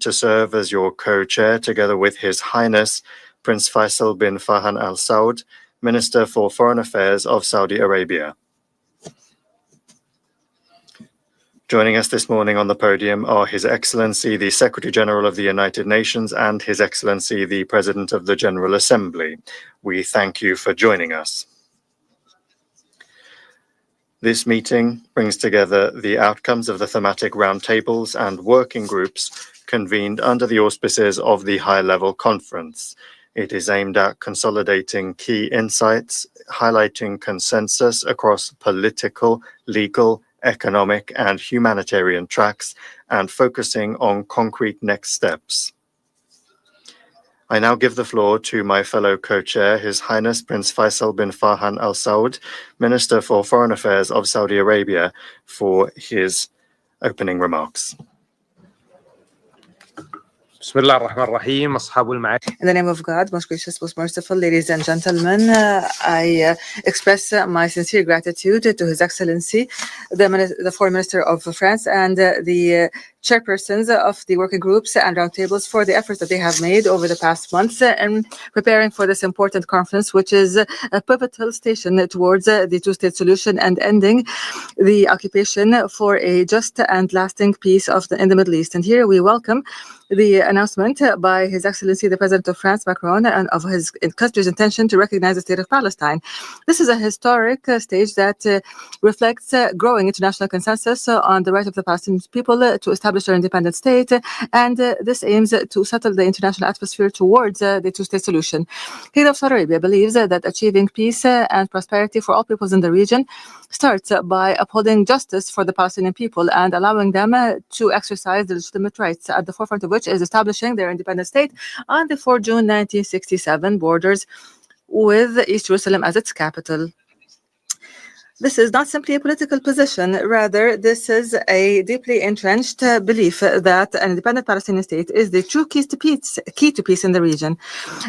to serve as your co-chair together with His Highness Prince Faisal bin Farhan Al Saud, Minister for Foreign Affairs of Saudi Arabia. Joining us this morning on the podium are His Excellency the Secretary General of the United Nations and His Excellency the President of the General Assembly. We thank you for joining us. This meeting brings together the outcomes of the thematic roundtables and working groups convened under the auspices of the high-level conference. It is aimed at consolidating key insights, highlighting consensus across political, legal, economic, and humanitarian tracks, and focusing on concrete next steps. I now give the floor to my fellow co-chair, His Highness Prince Faisal bin Farhan Al Saud, Minister for Foreign Affairs of Saudi Arabia, for his opening remarks. In the name of God, most gracious, most merciful, ladies and gentlemen, I express my sincere gratitude to His Excellency, the Foreign Minister of France, and the chairpersons of the working groups and roundtables for the efforts that they have made over the past months in preparing for this important conference, which is a pivotal station towards the two-state solution and ending the occupation for a just and lasting peace in the Middle East. And here we welcome the announcement by His Excellency the President of France, Macron, and of his country's intention to recognize the state of Palestine. This is a historic stage that reflects growing international consensus on the right of the Palestinian people to establish their independent state, and this aims to settle the international atmosphere towards the two-state solution. Kingdom of Saudi Arabia believes that achieving peace and prosperity for all peoples in the region starts by upholding justice for the Palestinian people and allowing them to exercise their legitimate rights, at the forefront of which is establishing their independent state on the 4 June 1967 borders with East Jerusalem as its capital. This is not simply a political position. Rather, this is a deeply entrenched belief that an independent Palestinian state is the true key to peace in the region.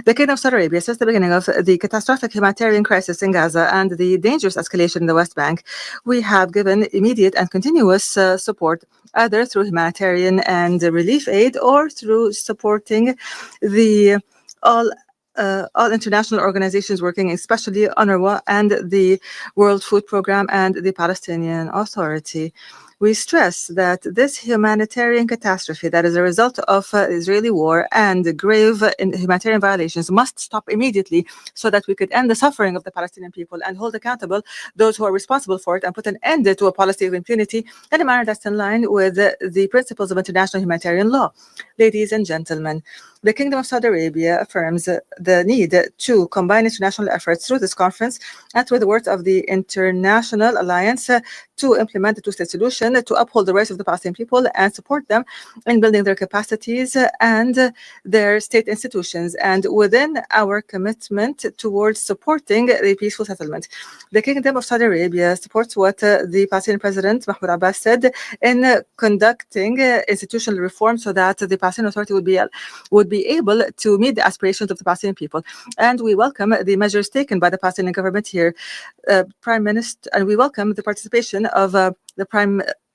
The Kingdom of Saudi Arabia, since the beginning of the catastrophic humanitarian crisis in Gaza and the dangerous escalation in the West Bank, we have given immediate and continuous support, either through humanitarian and relief aid or through supporting the all international organizations working, especially UNRWA and the World Food Programme and the Palestinian Authority. We stress that this humanitarian catastrophe that is a result of Israeli war and grave humanitarian violations must stop immediately so that we could end the suffering of the Palestinian people and hold accountable those who are responsible for it and put an end to a policy of impunity in a manner that's in line with the principles of international humanitarian law. Ladies and gentlemen, the Kingdom of Saudi Arabia affirms the need to combine international efforts through this conference and through the words of the International Alliance to implement the two-state solution, to uphold the rights of the Palestinian people and support them in building their capacities and their state institutions, and within our commitment towards supporting the peaceful settlement. The Kingdom of Saudi Arabia supports what the Palestinian President Mahmoud Abbas said in conducting institutional reform so that the Palestinian Authority would be able to meet the aspirations of the Palestinian people. And we welcome the measures taken by the Palestinian government here, Prime Minister, and we welcome the participation of the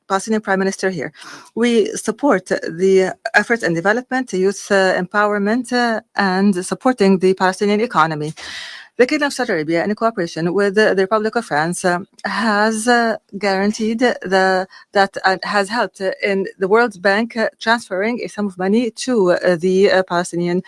Palestinian Prime Minister here. We support the efforts in development, youth empowerment, and supporting the Palestinian economy. The Kingdom of Saudi Arabia, in cooperation with the Republic of France, has guaranteed has helped in the World Bank transferring a sum of money to the Palestinian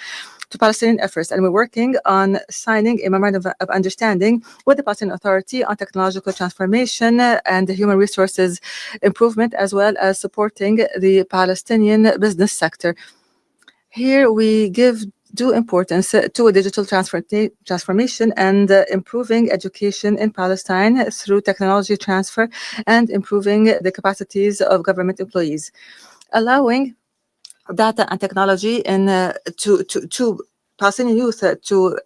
efforts, and we're working on signing a memorandum of understanding with the Palestinian Authority on technological transformation and human resources improvement, as well as supporting the Palestinian business sector. Here we give due importance to a digital transformation and improving education in Palestine through technology transfer and improving the capacities of government employees, allowing data and technology to Palestinian youth to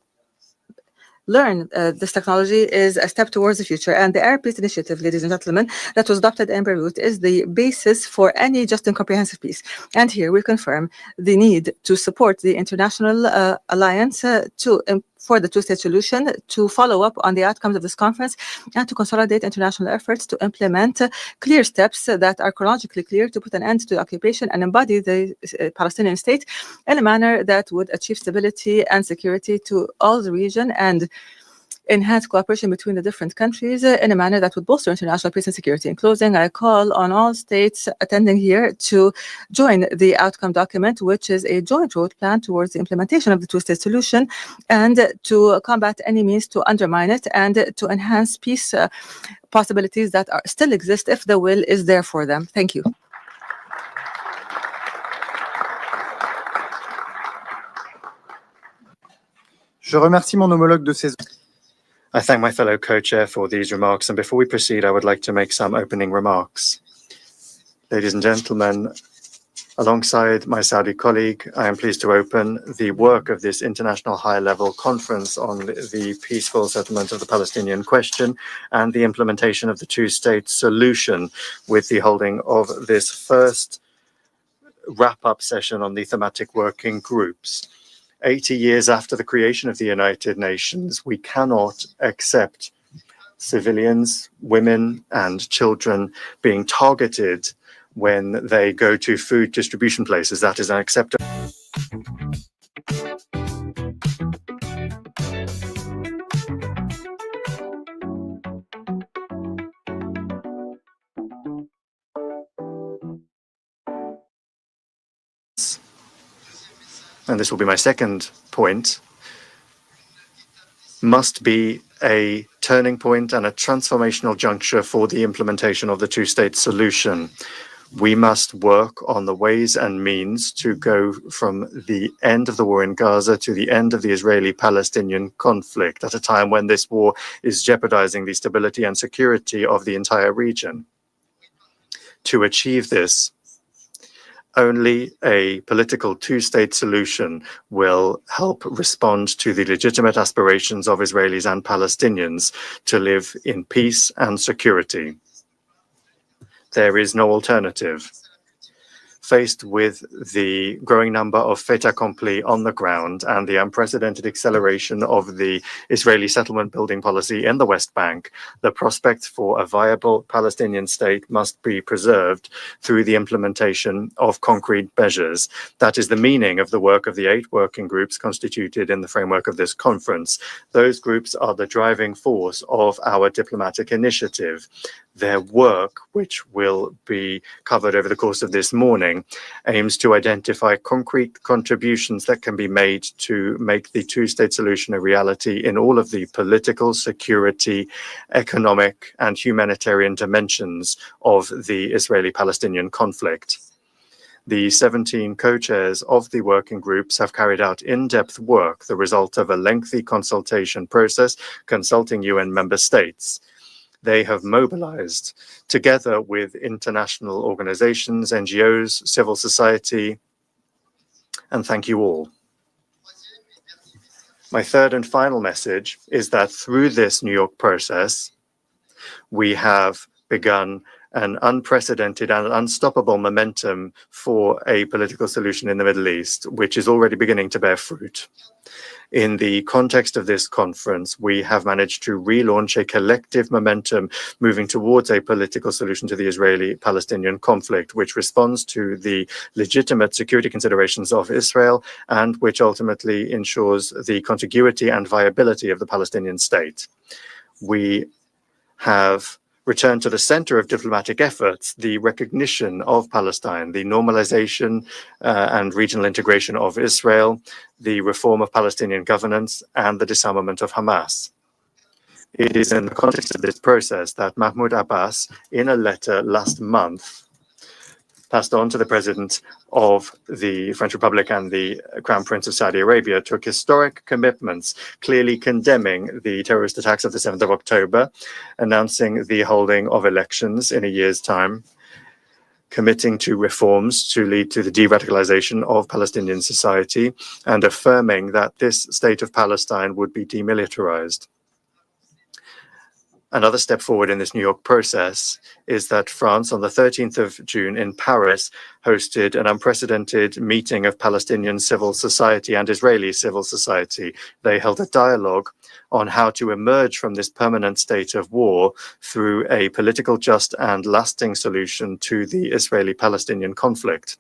learn this technology is a step towards the future. And the Arab Peace Initiative, ladies and gentlemen, that was adopted in Beirut is the basis for any just and comprehensive peace. And here we confirm the need to support the international alliance to for the two-state solution, to follow up on the outcomes of this conference, and to consolidate international efforts to implement clear steps that are chronologically clear to put an end to the occupation and embody the Palestinian state in a manner that would achieve stability and security to all the region and enhance cooperation between the different countries in a manner that would bolster international peace and security. In closing, I call on all states attending here to join the outcome document, which is a joint road plan towards the implementation of the two-state solution, and to combat any means to undermine it and to enhance peace possibilities that still exist if the will is there for them. Thank you. Je remercie mon homologue de ses... I thank my fellow co-chair for these remarks, and before we proceed, I would like to make some opening remarks. Ladies and gentlemen, alongside my Saudi colleague, I am pleased to open the work of this international high-level conference on the peaceful settlement of the Palestinian question and the implementation of the two-state solution, with the holding of this first wrap-up session on the thematic working groups. 80 years after the creation of the United Nations, we cannot accept civilians, women, and children being targeted when they go to food distribution places. That is unacceptable. And this will be my second point, must be a turning point and a transformational juncture for the implementation of the two-state solution. We must work on the ways and means to go from the end of the war in Gaza to the end of the Israeli-Palestinian conflict at a time when this war is jeopardizing the stability and security of the entire region. To achieve this, only a political two-state solution will help respond to the legitimate aspirations of Israelis and Palestinians to live in peace and security. There is no alternative. Faced with the growing number of fait accompli on the ground and the unprecedented acceleration of the Israeli settlement building policy in the West Bank, the prospect for a viable Palestinian state must be preserved through the implementation of concrete measures. That is the meaning of the work of the 8 working groups constituted in the framework of this conference. Those groups are the driving force of our diplomatic initiative. Their work, which will be covered over the course of this morning, aims to identify concrete contributions that can be made to make the two-state solution a reality in all of the political, security, economic, and humanitarian dimensions of the Israeli-Palestinian conflict. The 17 co-chairs of the working groups have carried out in-depth work, the result of a lengthy consultation process consulting UN member states. They have mobilized, together with international organizations, NGOs, civil society, and thank you all. My third and final message is that through this New York process, we have begun an unprecedented and unstoppable momentum for a political solution in the Middle East, which is already beginning to bear fruit. In the context of this conference, we have managed to relaunch a collective momentum moving towards a political solution to the Israeli-Palestinian conflict, which responds to the legitimate security considerations of Israel and which ultimately ensures the contiguity and viability of the Palestinian state. We have return to the center of diplomatic efforts, the recognition of Palestine, the normalization and regional integration of Israel, the reform of Palestinian governance, and the disarmament of Hamas. It is in the context of this process that Mahmoud Abbas, in a letter last month, passed on to the President of the French Republic and the Crown Prince of Saudi Arabia, took historic commitments, clearly condemning the terrorist attacks of the 7th of October, announcing the holding of elections in a year's time, committing to reforms to lead to the de-radicalization of Palestinian society, and affirming that this state of Palestine would be demilitarized. Another step forward in this New York process is that France, on the 13th of June in Paris, hosted an unprecedented meeting of Palestinian civil society and Israeli civil society. They held a dialogue on how to emerge from this permanent state of war through a political, just, and lasting solution to the Israeli-Palestinian conflict.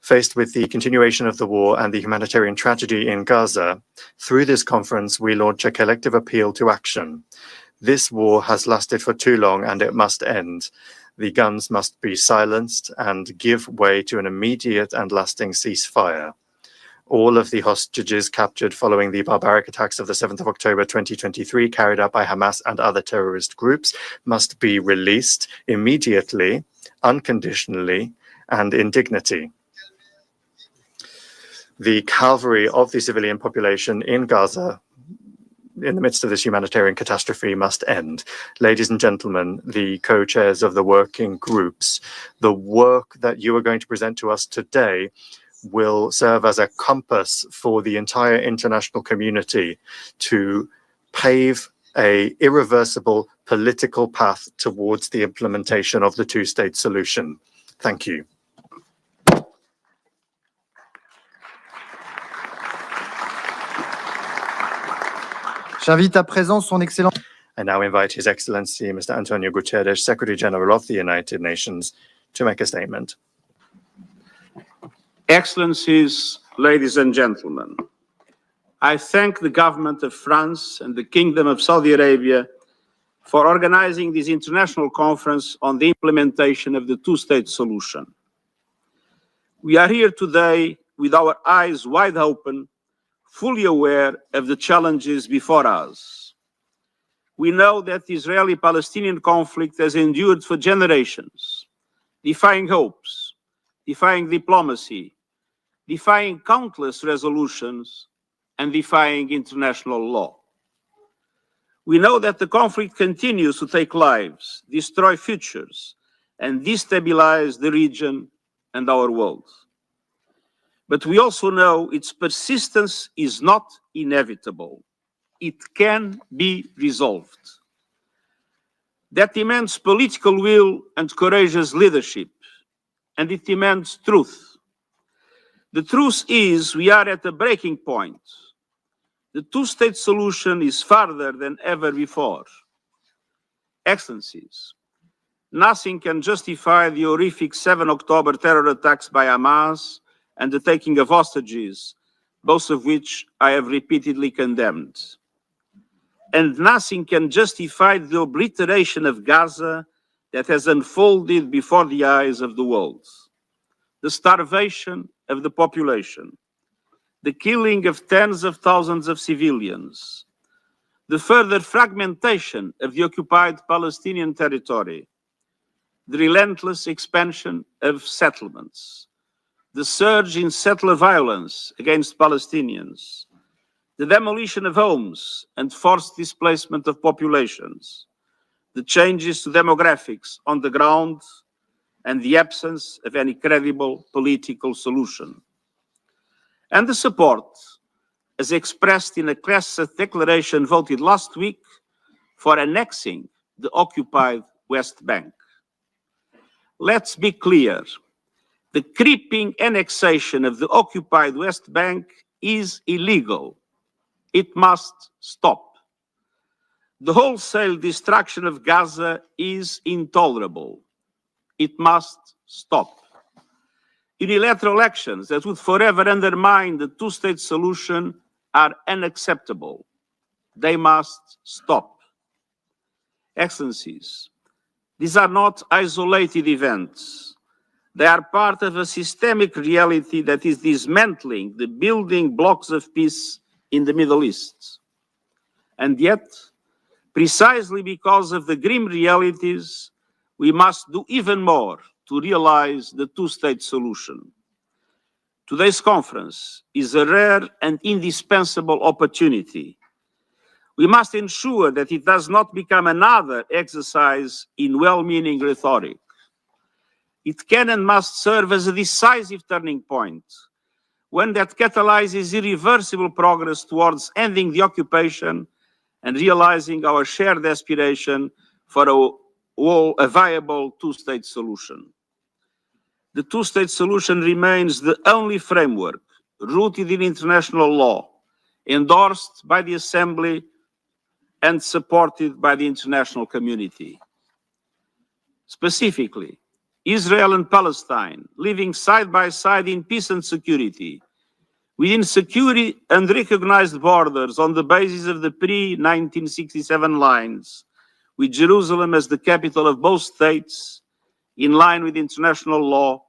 Faced with the continuation of the war and the humanitarian tragedy in Gaza, through this conference, we launch a collective appeal to action. This war has lasted for too long and it must end. The guns must be silenced and give way to an immediate and lasting ceasefire. All of the hostages captured following the barbaric attacks of the 7th of October 2023 carried out by Hamas and other terrorist groups must be released immediately, unconditionally, and in dignity. The calvary of the civilian population in Gaza in the midst of this humanitarian catastrophe must end. Ladies and gentlemen, the co-chairs of the working groups, the work that you are going to present to us today will serve as a compass for the entire international community to pave an irreversible political path towards the implementation of the two-state solution. Thank you. J'invite à présent son Excellence. I now invite His Excellency, Mr. Antonio Guterres, Secretary General of the United Nations, to make a statement. Excellencies, ladies and gentlemen, I thank the government of France and the Kingdom of Saudi Arabia for organizing this international conference on the implementation of the two-state solution. We are here today with our eyes wide open, fully aware of the challenges before us. We know that the Israeli-Palestinian conflict has endured for generations, defying hopes, defying diplomacy, defying countless resolutions, and defying international law. We know that the conflict continues to take lives, destroy futures, and destabilize the region and our world. But we also know its persistence is not inevitable. It can be resolved. That demands political will and courageous leadership, and it demands truth. The truth is we are at a breaking point. The two-state solution is farther than ever before. Excellencies, nothing can justify the horrific 7 October terror attacks by Hamas and the taking of hostages, both of which I have repeatedly condemned. And nothing can justify the obliteration of Gaza that has unfolded before the eyes of the world. The starvation of the population, the killing of tens of thousands of civilians, the further fragmentation of the occupied Palestinian territory, the relentless expansion of settlements, the surge in settler violence against Palestinians, the demolition of homes and forced displacement of populations, the changes to demographics on the ground, and the absence of any credible political solution. And the support, as expressed in a Knesset declaration voted last week, for annexing the occupied West Bank. Let's be clear. The creeping annexation of the occupied West Bank is illegal. It must stop. The wholesale destruction of Gaza is intolerable. It must stop. Unilateral actions that would forever undermine the two-state solution are unacceptable. They must stop. Excellencies, these are not isolated events. They are part of a systemic reality that is dismantling the building blocks of peace in the Middle East. And yet, precisely because of the grim realities, we must do even more to realize the two-state solution. Today's conference is a rare and indispensable opportunity. We must ensure that it does not become another exercise in well-meaning rhetoric. It can and must serve as a decisive turning point, one that catalyzes irreversible progress towards ending the occupation and realizing our shared aspiration for a viable two-state solution. The two-state solution remains the only framework rooted in international law, endorsed by the Assembly and supported by the international community. Specifically, Israel and Palestine living side by side in peace and security, within secure and recognized borders on the basis of the pre-1967 lines, with Jerusalem as the capital of both states, in line with international law,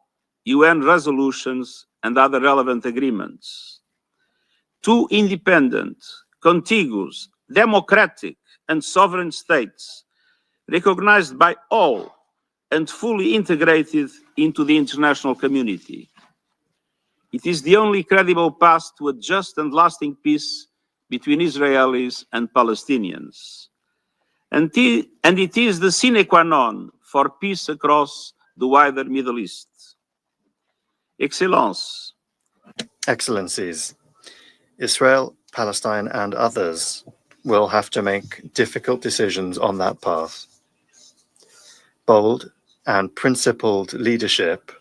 UN resolutions, and other relevant agreements. Two independent, contiguous, democratic, and sovereign states, recognized by all and fully integrated into the international community. It is the only credible path to a just and lasting peace between Israelis and Palestinians. And it is the sine qua non for peace across the wider Middle East. Excellencies, Israel, Palestine, and others will have to make difficult decisions on that path. Bold and principled leadership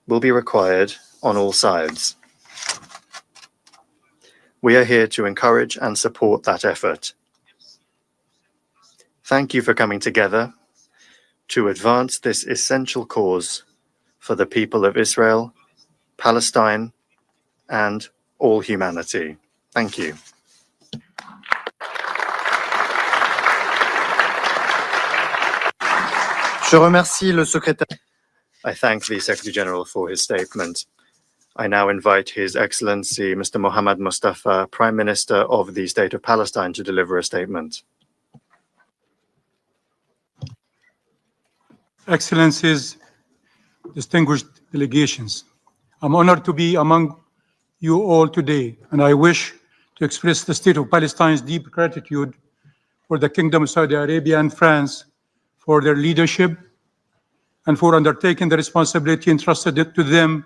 will be required on all sides. We are here to encourage and support that effort. Thank you for coming together to advance this essential cause for the people of Israel, Palestine, and all humanity. Thank you. Je remercie le secrétaire. I thank the Secretary General for his statement. I now invite His Excellency Mr. Mohammad Mustafa, Prime Minister of the State of Palestine, to deliver a statement. Excellencies, distinguished delegations, I'm honored to be among you all today, and I wish to express the State of Palestine's deep gratitude for the Kingdom of Saudi Arabia and France for their leadership and for undertaking the responsibility entrusted to them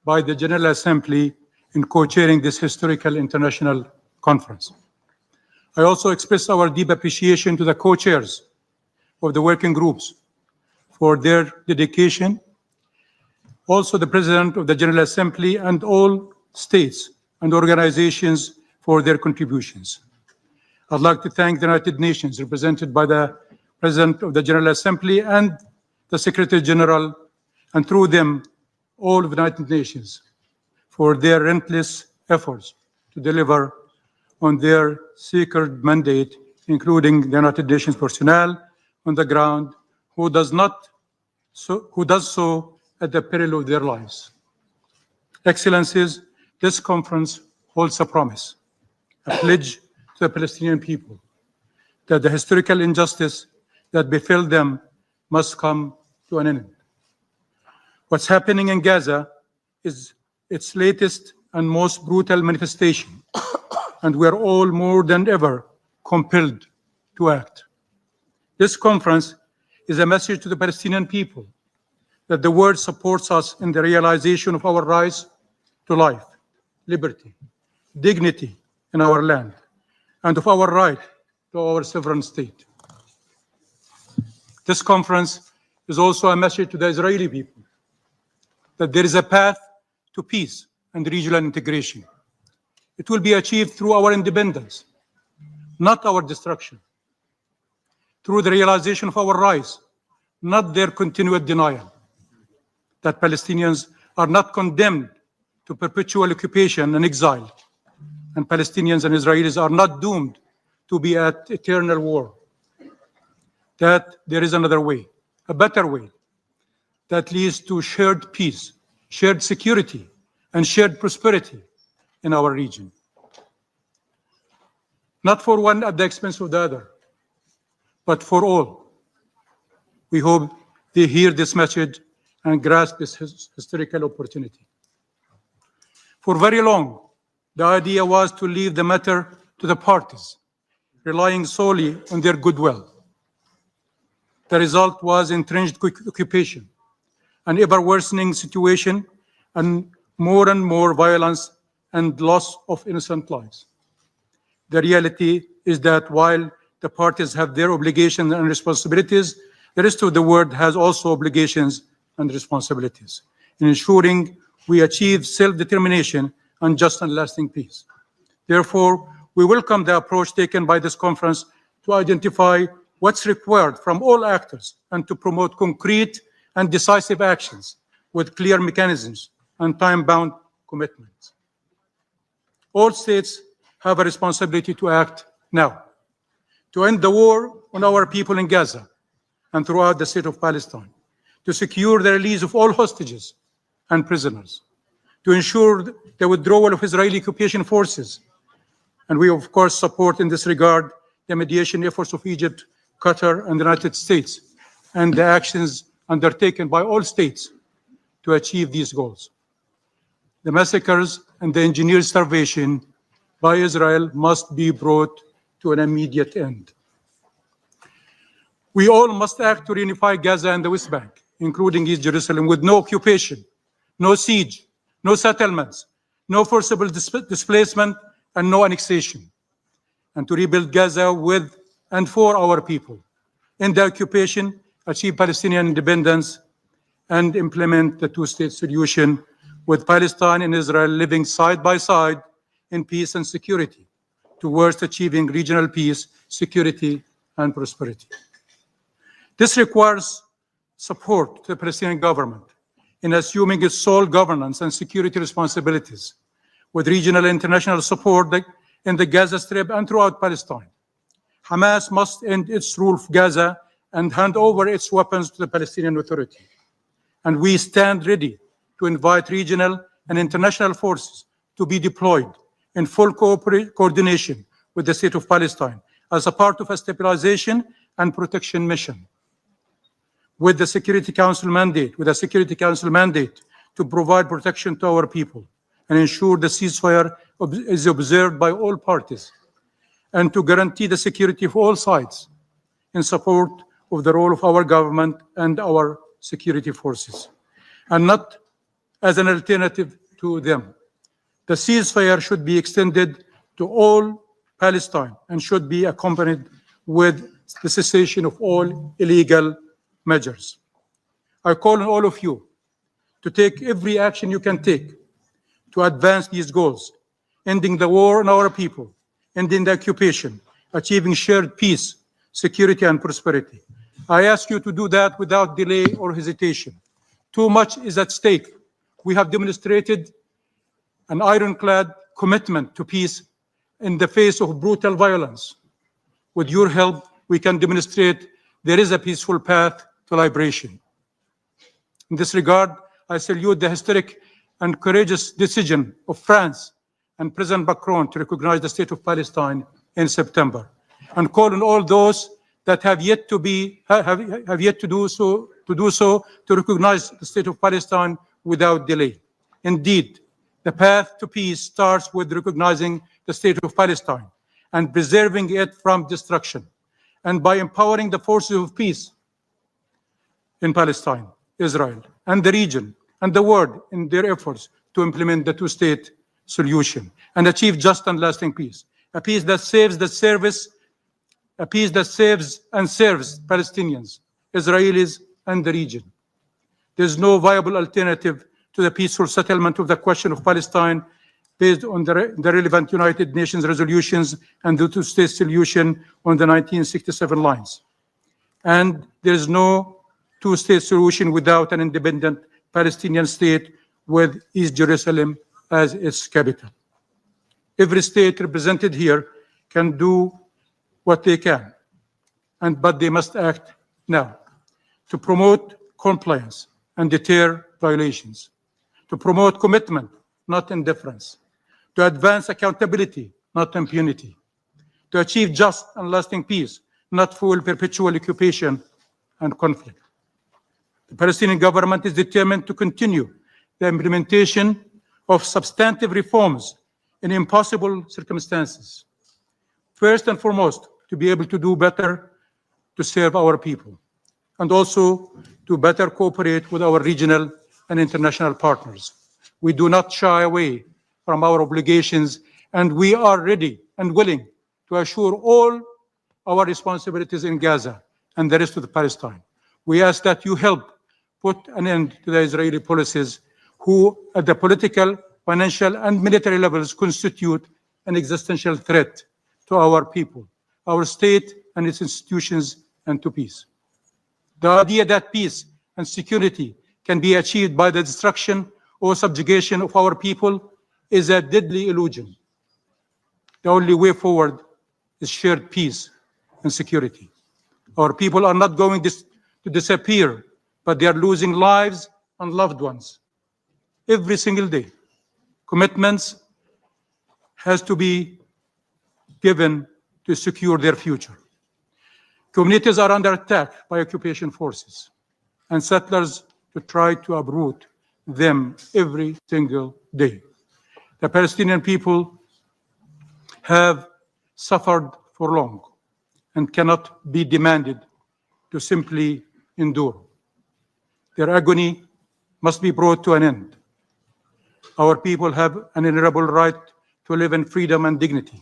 by the General Assembly in co-chairing this historical international conference. I also express our deep appreciation to the co-chairs of the working groups for their dedication, also the President of the General Assembly and all states and organizations for their contributions. I'd like to thank the United Nations, represented by the President of the General Assembly and the Secretary General, and through them, all of the United Nations, for their relentless efforts to deliver on their sacred mandate, including the United Nations personnel on the ground who does so at the peril of their lives. Excellencies, this conference holds a promise, a pledge to the Palestinian people that the historical injustice that befell them must come to an end. What's happening in Gaza is its latest and most brutal manifestation, and we are all more than ever compelled to act. This conference is a message to the Palestinian people that the world supports us in the realization of our rights to life, liberty, dignity in our land, and of our right to our sovereign state. This conference is also a message to the Israeli people that there is a path to peace and regional integration. It will be achieved through our independence, not our destruction, through the realization of our rights, not their continued denial, that Palestinians are not condemned to perpetual occupation and exile, and Palestinians and Israelis are not doomed to be at eternal war, that there is another way, a better way, that leads to shared peace, shared security, and shared prosperity in our region. Not for one at the expense of the other, but for all. We hope they hear this message and grasp this historical opportunity. For very long, the idea was to leave the matter to the parties, relying solely on their goodwill. The result was entrenched occupation, an ever-worsening situation, and more violence and loss of innocent lives. The reality is that while the parties have their obligations and responsibilities, the rest of the world has also obligations and responsibilities in ensuring we achieve self-determination and just and lasting peace. Therefore, we welcome the approach taken by this conference to identify what's required from all actors and to promote concrete and decisive actions with clear mechanisms and time-bound commitments. All states have a responsibility to act now, to end the war on our people in Gaza and throughout the state of Palestine, to secure the release of all hostages and prisoners, to ensure the withdrawal of Israeli occupation forces. And we, of course, support in this regard the mediation efforts of Egypt, Qatar, and the United States, and the actions undertaken by all states to achieve these goals. The massacres and the engineered starvation by Israel must be brought to an immediate end. We all must act to reunify Gaza and the West Bank, including East Jerusalem, with no occupation, no siege, no settlements, no forcible displacement, and no annexation, and to rebuild Gaza with and for our people, end the occupation, achieve Palestinian independence, and implement the two-state solution with Palestine and Israel living side by side in peace and security towards achieving regional peace, security, and prosperity. This requires support to the Palestinian government in assuming its sole governance and security responsibilities with regional and international support in the Gaza Strip and throughout Palestine. Hamas must end its rule of Gaza and hand over its weapons to the Palestinian Authority. And we stand ready to invite regional and international forces to be deployed in full coordination with the state of Palestine as a part of a stabilization and protection mission. With a Security Council mandate to provide protection to our people and ensure the ceasefire is observed by all parties, and to guarantee the security of all sides in support of the role of our government and our security forces, and not as an alternative to them. The ceasefire should be extended to all Palestine and should be accompanied with the cessation of all illegal measures. I call on all of you to take every action you can take to advance these goals, ending the war on our people, ending the occupation, achieving shared peace, security, and prosperity. I ask you to do that without delay or hesitation. Too much is at stake. We have demonstrated an ironclad commitment to peace in the face of brutal violence. With your help, we can demonstrate there is a peaceful path to liberation. In this regard, I salute the historic and courageous decision of France and President Macron to recognize the state of Palestine in September, and call on all those that have yet to do so to recognize the state of Palestine without delay. Indeed, the path to peace starts with recognizing the state of Palestine and preserving it from destruction, and by empowering the forces of peace in Palestine, Israel, and the region, and the world in their efforts to implement the two-state solution and achieve just and lasting peace, a peace that saves and serves Palestinians, Israelis, and the region. There's no viable alternative to the peaceful settlement of the question of Palestine based on the relevant United Nations resolutions and the two-state solution on the 1967 lines. And there is no two-state solution without an independent Palestinian state with East Jerusalem as its capital. Every state represented here can do what they can, but they must act now to promote compliance and deter violations, to promote commitment, not indifference, to advance accountability, not impunity, to achieve just and lasting peace, not fuel perpetual occupation and conflict. The Palestinian government is determined to continue the implementation of substantive reforms in impossible circumstances. First and foremost, to be able to do better to serve our people, and also to better cooperate with our regional and international partners. We do not shy away from our obligations, and we are ready and willing to assure all our responsibilities in Gaza and the rest of the Palestine. We ask that you help put an end to the Israeli policies who, at the political, financial, and military levels, constitute an existential threat to our people, our state and its institutions, and to peace. The idea that peace and security can be achieved by the destruction or subjugation of our people is a deadly illusion. The only way forward is shared peace and security. Our people are not going to disappear, but they are losing lives and loved ones every single day. Commitments has to be given to secure their future. Communities are under attack by occupation forces and settlers to try to uproot them every single day. The Palestinian people have suffered for long and cannot be demanded to simply endure. Their agony must be brought to an end. Our people have an inalienable right to live in freedom and dignity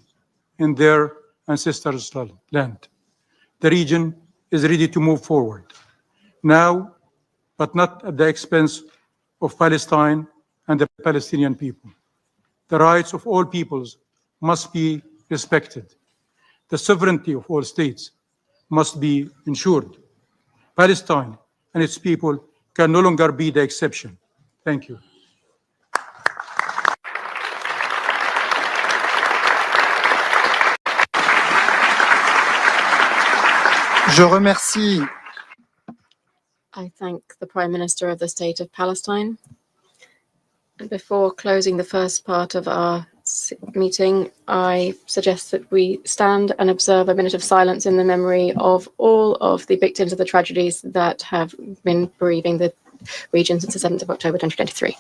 in their ancestors' land. The region is ready to move forward now, but not at the expense of Palestine and the Palestinian people. The rights of all peoples must be respected. The sovereignty of all states must be ensured. Palestine and its people can no longer be the exception. Thank you. Je remercie. I thank the Prime Minister of the State of Palestine. And before closing the first part of our meeting, I suggest that we stand and observe a minute of silence in the memory of all of the victims of the tragedies that have been bereaving the region since the 7th of October 2023.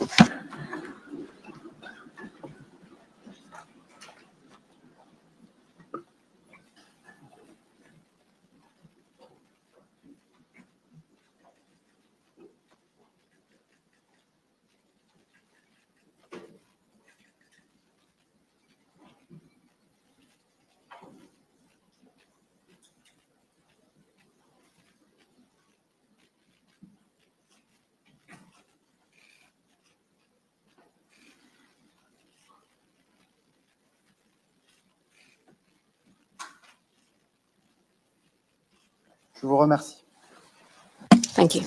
Je vous remercie. Thank you.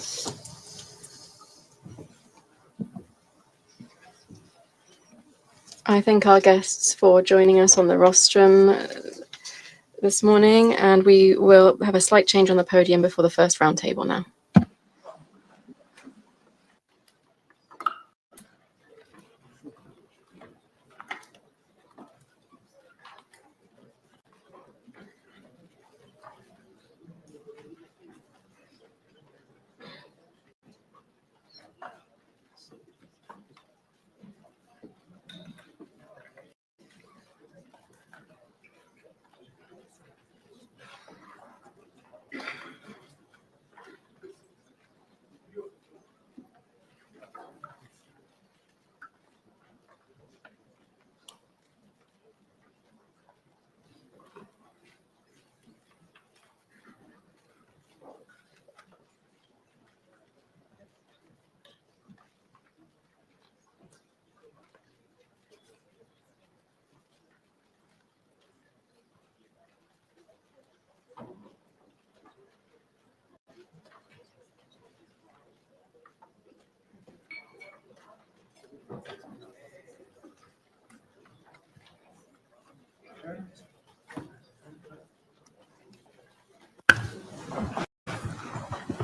I thank our guests for joining us on the rostrum this morning, and we will have a slight change on the podium before the first roundtable now.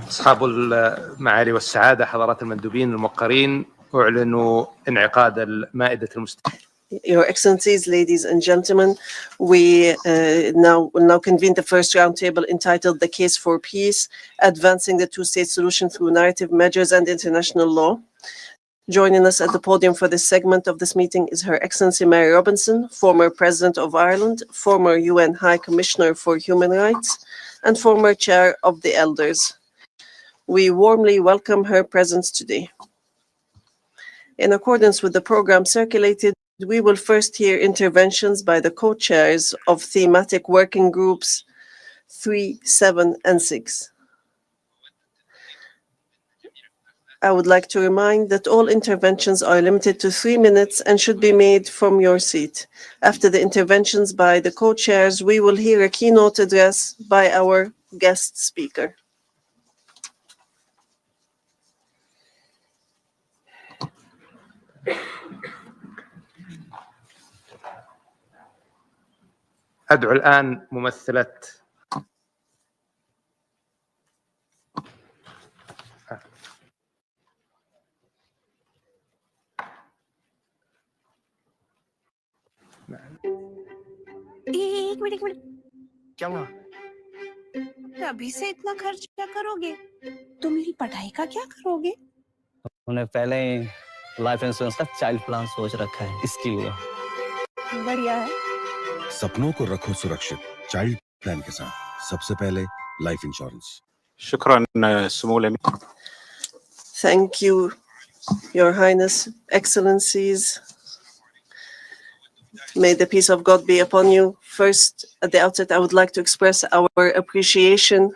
أصحاب المعالي والسعادة حضرات المندوبين الموقرين أعلن انعقاد المائدة المستدامة. Your Excellencies, ladies and gentlemen, we now convene the first roundtable entitled "The Case for Peace: Advancing the Two-State Solution Through Narrative Measures and International Law." Joining us at the podium for this segment of this meeting is Her Excellency Mary Robinson, former President of Ireland, former UN High Commissioner for Human Rights, and former Chair of the Elders. We warmly welcome her presence today. In accordance with the program circulated we will first hear interventions by the co-chairs of thematic working groups 3, 7, and 6. I would like to remind that all interventions are limited to 3 minutes and should be made from your seat. After the interventions by the co-chairs, we will hear a keynote address by our guest speaker. أدعو الآن ممثلة एक minute क्या हुआ? अभी से इतना खर्चा करोगे तो मेरी पढ़ाई का क्या करोगे? उन्हें पहले ही लाइफ इंश्योरेंस का चाइल्ड प्लान सोच रखा है इसके लिए। बढ़िया है। सपनों को रखो सुरक्षित चाइल्ड प्लान के साथ। सबसे पहले life insurance. شكرا سمو الأمير. Thank you, Your Highness, Excellencies. May the peace of God be upon you. First, at the outset, I would like to express our appreciation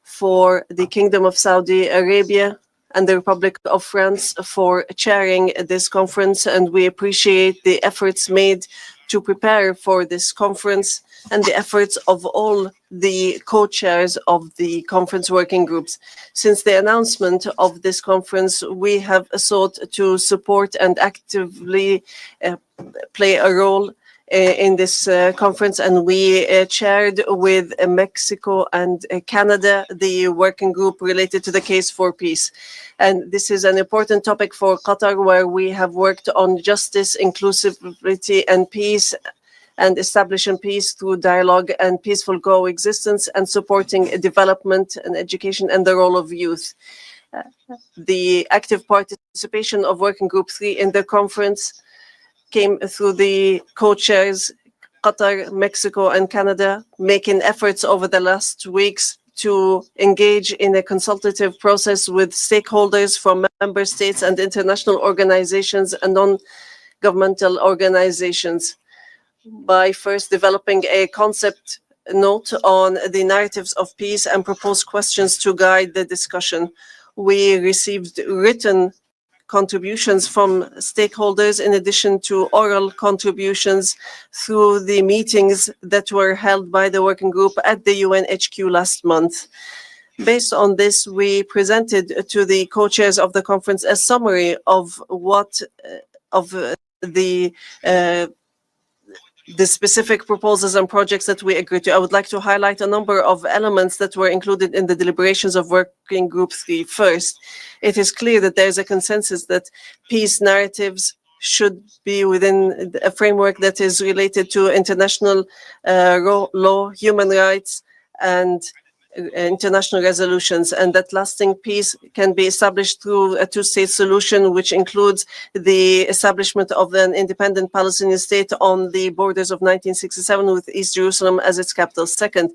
for the Kingdom of Saudi Arabia and the Republic of France for chairing this conference, and we appreciate the efforts made to prepare for this conference and the efforts of all the co-chairs of the conference working groups. Since the announcement of this conference, we have sought to support and actively play a role in this conference, and we chaired with Mexico and Canada the working group related to the case for peace. And this is an important topic for Qatar, where we have worked on justice, inclusivity, and peace, and establishing peace through dialogue and peaceful coexistence, and supporting development and education and the role of youth. The active participation of Working Group 3 in the conference came through the co-chairs, Qatar, Mexico, and Canada, making efforts over the last weeks to engage in a consultative process with stakeholders from member states and international organizations and non-governmental organizations, by first developing a concept note on the narratives of peace and proposed questions to guide the discussion. We received written contributions from stakeholders in addition to oral contributions through the meetings that were held by the working group at the UN HQ last month. Based on this, we presented to the co-chairs of the conference a summary of what the specific proposals and projects that we agreed to. I would like to highlight a number of elements that were included in the deliberations of Working Group 3. First, it is clear that there is a consensus that peace narratives should be within a framework that is related to international law, human rights, and international resolutions, and that lasting peace can be established through a two-state solution, which includes the establishment of an independent Palestinian state on the borders of 1967 with East Jerusalem as its capital. Second,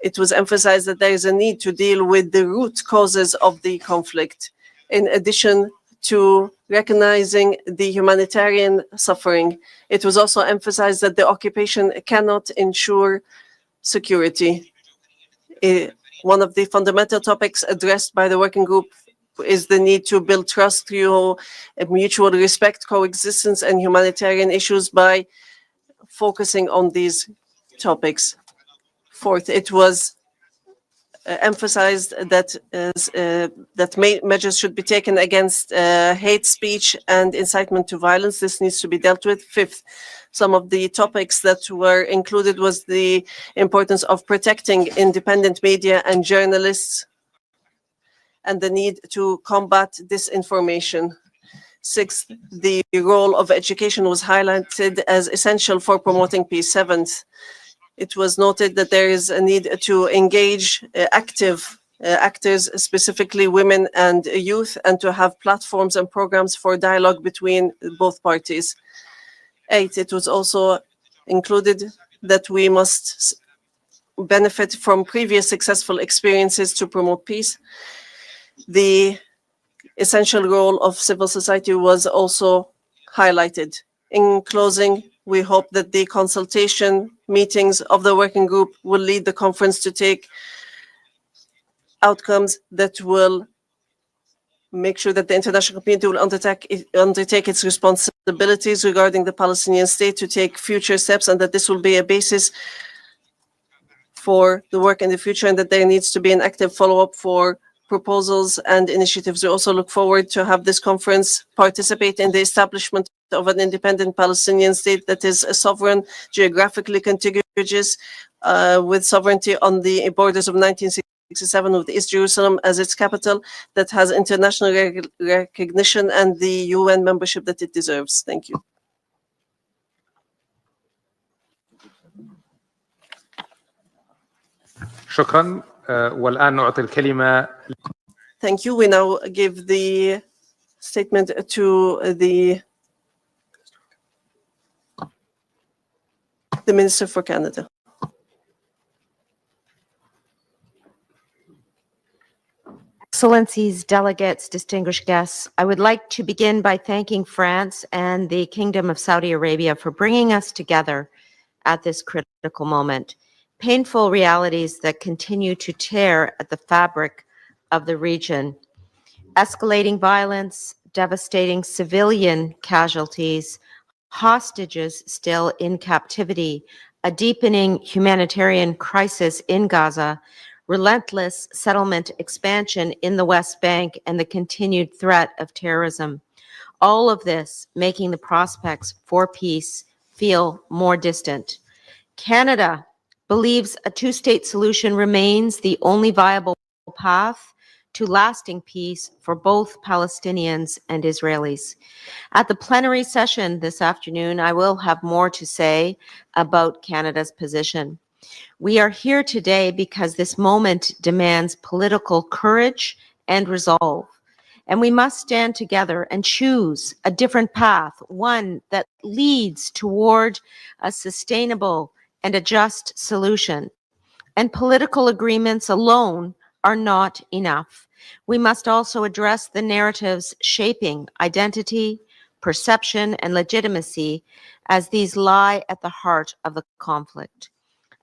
it was emphasized that there is a need to deal with the root causes of the conflict, in addition to recognizing the humanitarian suffering. It was also emphasized that the occupation cannot ensure security. One of the fundamental topics addressed by the working group is the need to build trust through mutual respect, coexistence, and humanitarian issues by focusing on these topics. Fourth, it was emphasized that measures should be taken against hate speech and incitement to violence. This needs to be dealt with. Fifth, some of the topics that were included was the importance of protecting independent media and journalists and the need to combat disinformation. Sixth, the role of education was highlighted as essential for promoting peace. Seventh, it was noted that there is a need to engage active actors, specifically women and youth, and to have platforms and programs for dialogue between both parties. Eight, it was also included that we must benefit from previous successful experiences to promote peace. The essential role of civil society was also highlighted. In closing, we hope that the consultation meetings of the working group will lead the conference to take outcomes that will make sure that the international community will undertake its responsibilities regarding the Palestinian state to take future steps, and that this will be a basis for the work in the future, and that there needs to be an active follow-up for proposals and initiatives. We also look forward to have this conference participate in the establishment of an independent Palestinian state that is a sovereign, geographically contiguous, with sovereignty on the borders of 1967, with East Jerusalem as its capital, that has international recognition and the UN membership that it deserves. Thank you. شكرا والآن نعطي الكلمة. Thank you. We now give the statement to the Minister for Canada. Excellencies, delegates, distinguished guests, I would like to begin by thanking France and the Kingdom of Saudi Arabia for bringing us together at this critical moment. Painful realities that continue to tear at the fabric of the region. Escalating violence, devastating civilian casualties, hostages still in captivity, a deepening humanitarian crisis in Gaza, relentless settlement expansion in the West Bank, and the continued threat of terrorism. All of this making the prospects for peace feel more distant. Canada believes a two-state solution remains the only viable path to lasting peace for both Palestinians and Israelis. At the plenary session this afternoon, I will have more to say about Canada's position. We are here today because this moment demands political courage and resolve. And we must stand together and choose a different path, one that leads toward a sustainable and a just solution. And political agreements alone are not enough. We must also address the narratives shaping identity, perception, and legitimacy, as these lie at the heart of the conflict.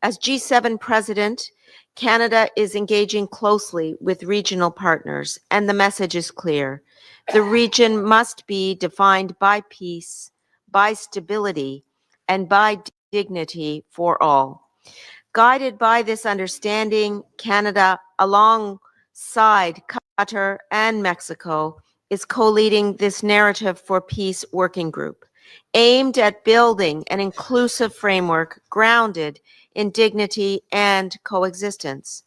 As G7 president, Canada is engaging closely with regional partners, and the message is clear. The region must be defined by peace, by stability, and by dignity for all. Guided by this understanding, Canada, alongside Qatar and Mexico, is co-leading this Narrative for Peace working group, aimed at building an inclusive framework grounded in dignity and coexistence.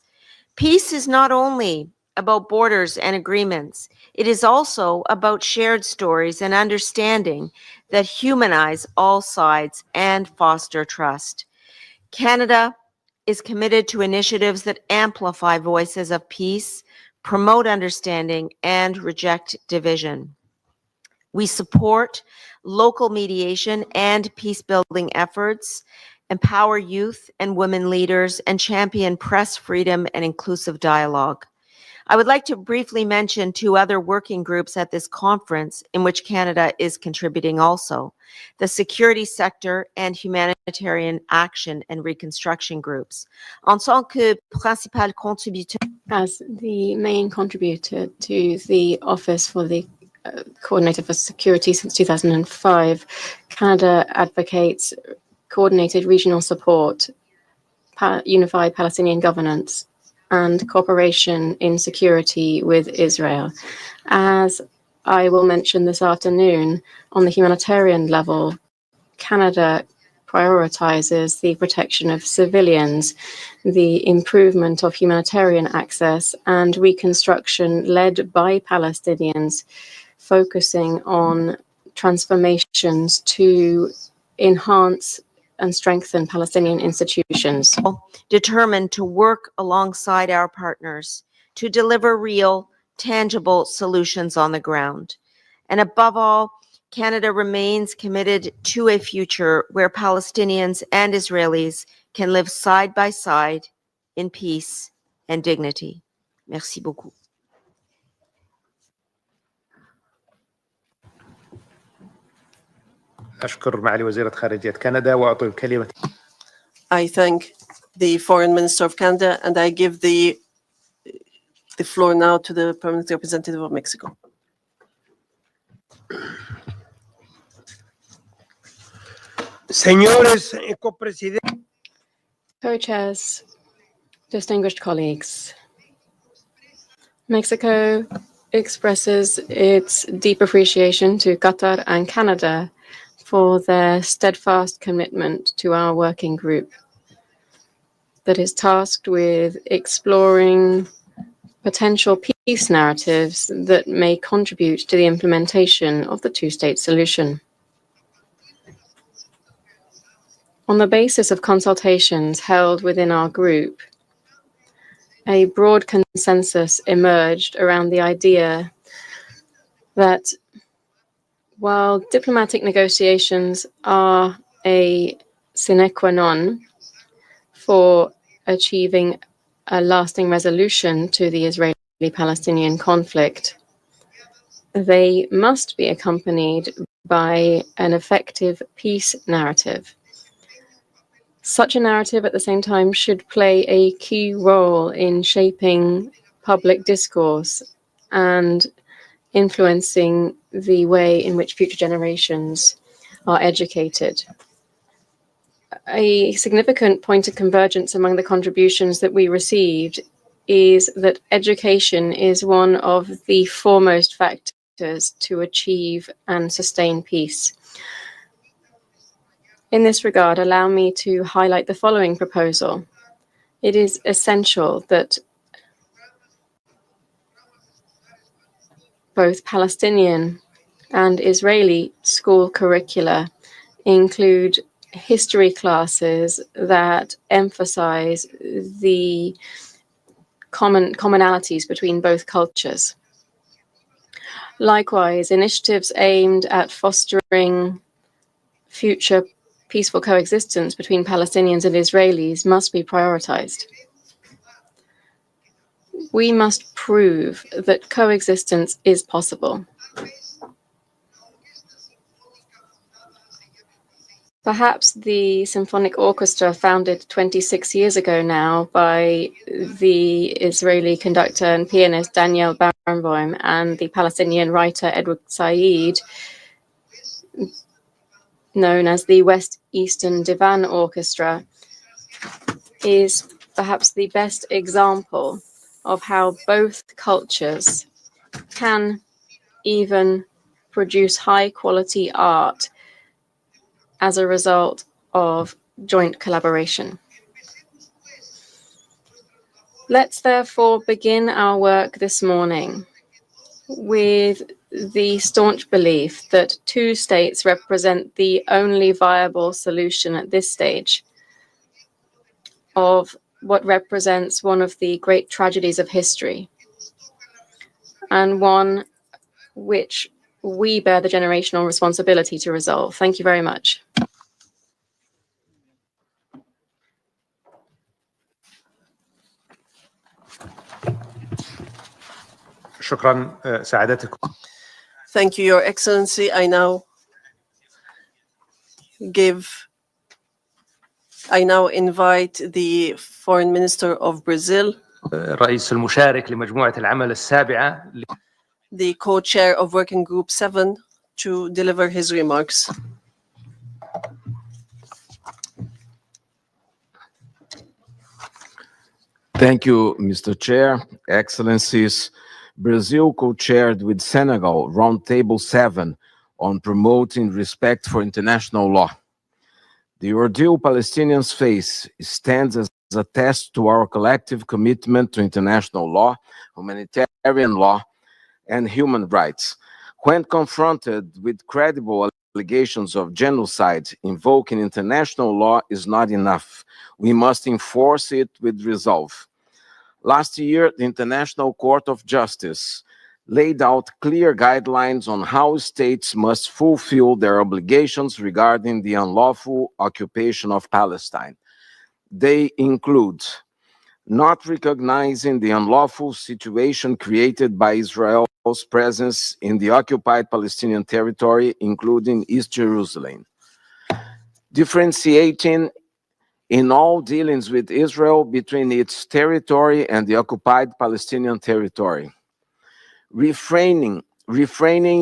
Peace is not only about borders and agreements, it is also about shared stories and understanding that humanize all sides and foster trust. Canada is committed to initiatives that amplify voices of peace, promote understanding, and reject division. We support local mediation and peace-building efforts, empower youth and women leaders, and champion press freedom and inclusive dialogue. I would like to briefly mention two other working groups at this conference in which Canada is contributing also: the security sector and humanitarian action and reconstruction groups. En tant que principal contributeur, as the main contributor to the Office for the Coordinator for Security since 2005, Canada advocates coordinated regional support, unified Palestinian governance, and cooperation in security with Israel. As I will mention this afternoon, on the humanitarian level, Canada prioritizes the protection of civilians, the improvement of humanitarian access, and reconstruction led by Palestinians, focusing on transformations to enhance and strengthen Palestinian institutions. Determined to work alongside our partners to deliver real, tangible solutions on the ground. And above all, Canada remains committed to a future where Palestinians and Israelis can live side by side in peace and dignity. Merci beaucoup. أشكر معالي وزيرة خارجية كندا وأعطي الكلمة. I thank the Foreign Minister of Canada, and I give the floor now to the Permanent Representative of Mexico. Señores copresidentes, Co-chairs, distinguished colleagues, Mexico expresses its deep appreciation to Qatar and Canada for their steadfast commitment to our working group that is tasked with exploring potential peace narratives that may contribute to the implementation of the two-state solution. On the basis of consultations held within our group, a broad consensus emerged around the idea that while diplomatic negotiations are a sine qua non for achieving a lasting resolution to the Israeli-Palestinian conflict, they must be accompanied by an effective peace narrative. Such a narrative, at the same time, should play a key role in shaping public discourse and influencing the way in which future generations are educated. A significant point of convergence among the contributions that we received is that education is one of the foremost factors to achieve and sustain peace. In this regard, allow me to highlight the following proposal. It is essential that both Palestinian and Israeli school curricula include history classes that emphasize the commonalities between both cultures. Likewise, initiatives aimed at fostering future peaceful coexistence between Palestinians and Israelis must be prioritized. We must prove that coexistence is possible. Perhaps the symphonic orchestra founded 26 years ago now by the Israeli conductor and pianist Daniel Barenboim and the Palestinian writer Edward Said, known as the West Eastern Divan Orchestra, is perhaps the best example of how both cultures can even produce high-quality art as a result of joint collaboration. Let's therefore begin our work this morning with the staunch belief that two states represent the only viable solution at this stage of what represents one of the great tragedies of history, and one which we bear the generational responsibility to resolve. Thank you very much. شكرا سعادتكم. Thank you, Your Excellency. I now invite the Foreign Minister of Brazil, رئيس المشارك لمجموعة العمل السابعة, the co-chair of Working Group 7, to deliver his remarks. Thank you, Mr. Chair, Excellencies. Brazil co-chaired with Senegal Roundtable 7 on promoting respect for international law. The ordeal Palestinians face stands as a test to our collective commitment to international law, humanitarian law, and human rights. When confronted with credible allegations of genocide, invoking international law is not enough. We must enforce it with resolve. Last year, the International Court of Justice laid out clear guidelines on how states must fulfill their obligations regarding the unlawful occupation of Palestine. They include not recognizing the unlawful situation created by Israel's presence in the occupied Palestinian territory, including East Jerusalem, differentiating in all dealings with Israel between its territory and the occupied Palestinian territory, refraining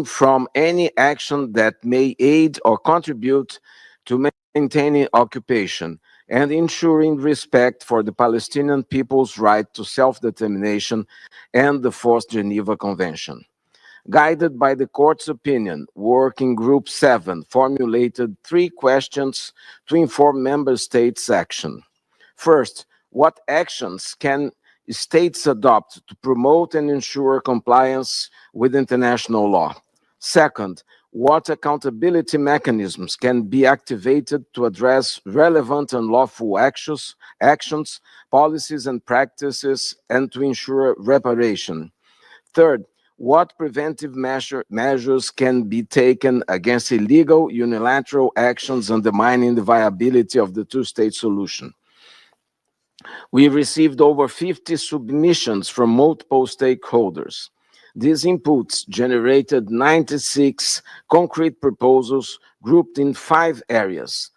from any action that may aid or contribute to maintaining occupation, and ensuring respect for the Palestinian people's right to self-determination and the Fourth Geneva Convention. Guided by the court's opinion, Working Group 7 formulated 3 questions to inform member states' action. First, what actions can states adopt to promote and ensure compliance with international law? Second, what accountability mechanisms can be activated to address relevant and lawful actions, policies, and practices, and to ensure reparation? Third, what preventive measures can be taken against illegal unilateral actions undermining the viability of the two-state solution? We received over 50 submissions from multiple stakeholders. These inputs generated 96 concrete proposals grouped in 5 areas: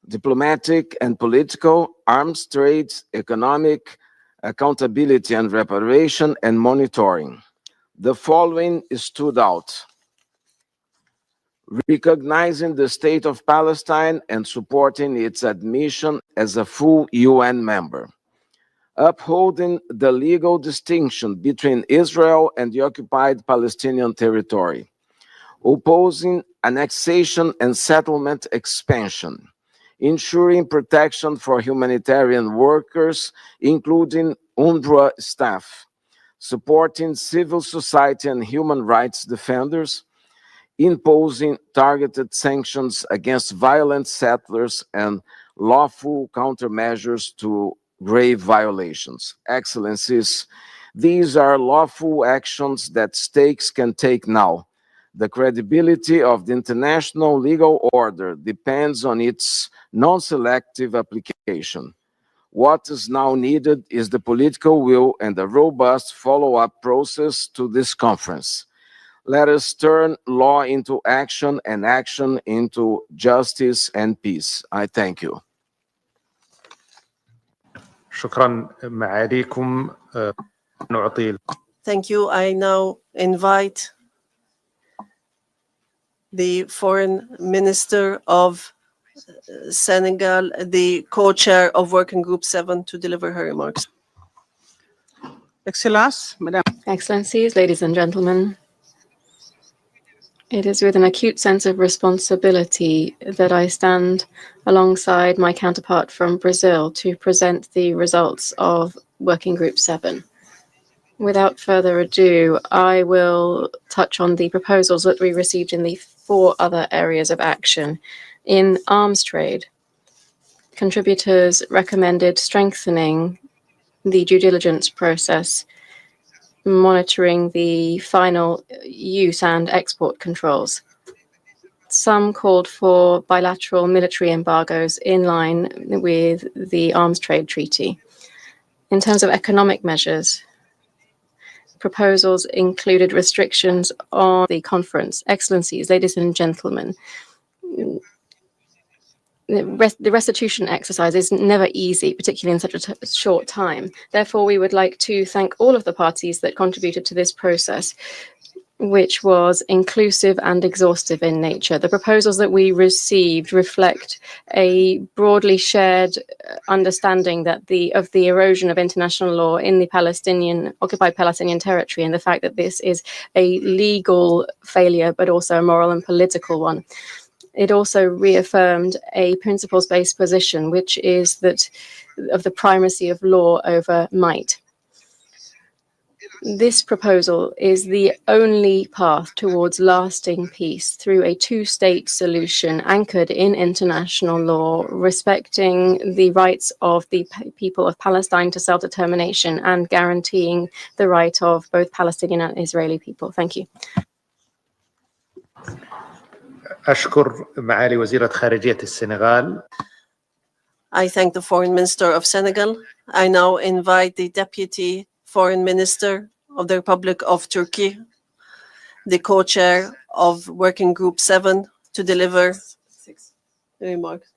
diplomatic and political, arms trade, economic, accountability and reparation, and monitoring. The following stood out: recognizing the State of Palestine and supporting its admission as a full UN member, upholding the legal distinction between Israel and the occupied Palestinian territory, opposing annexation and settlement expansion, ensuring protection for humanitarian workers, including UNRWA staff, supporting civil society and human rights defenders, imposing targeted sanctions against violent settlers and lawful countermeasures to grave violations. Excellencies, these are lawful actions that states can take now. The credibility of the international legal order depends on its non-selective application. What is now needed is the political will and a robust follow-up process to this conference. Let us turn law into action and action into justice and peace. I thank you. شكرا معاليكم. نعطي. Thank you. I now invite the Foreign Minister of Senegal, the co-chair of Working Group 7, to deliver her remarks. Excellencies, ladies and gentlemen, it is with an acute sense of responsibility that I stand alongside my counterpart from Brazil to present the results of Working Group 7. Without further ado, I will touch on the proposals that we received in the 4 other areas of action. In arms trade, contributors recommended strengthening the due diligence process, monitoring the final use and export controls. Some called for bilateral military embargoes in line with the Arms Trade Treaty. In terms of economic measures, proposals included restrictions on the conference. Excellencies, ladies and gentlemen, the restitution exercise is never easy, particularly in such a short time. Therefore, we would like to thank all of the parties that contributed to this process, which was inclusive and exhaustive in nature. The proposals that we received reflect a broadly shared understanding that of the erosion of international law in the occupied Palestinian territory, and the fact that this is a legal failure, but also a moral and political one. It also reaffirmed a principles-based position, which is that of the primacy of law over might. This proposal is the only path towards lasting peace through a 2-state solution anchored in international law, respecting the rights of the people of Palestine to self-determination and guaranteeing the right of both Palestinian and Israeli people. Thank you. أشكر معالي وزيرة خارجية السنغال. I thank the Foreign Minister of Senegal. I now invite the Deputy Foreign Minister of the Republic of Turkey, the co-chair of Working Group 7, to deliver the remarks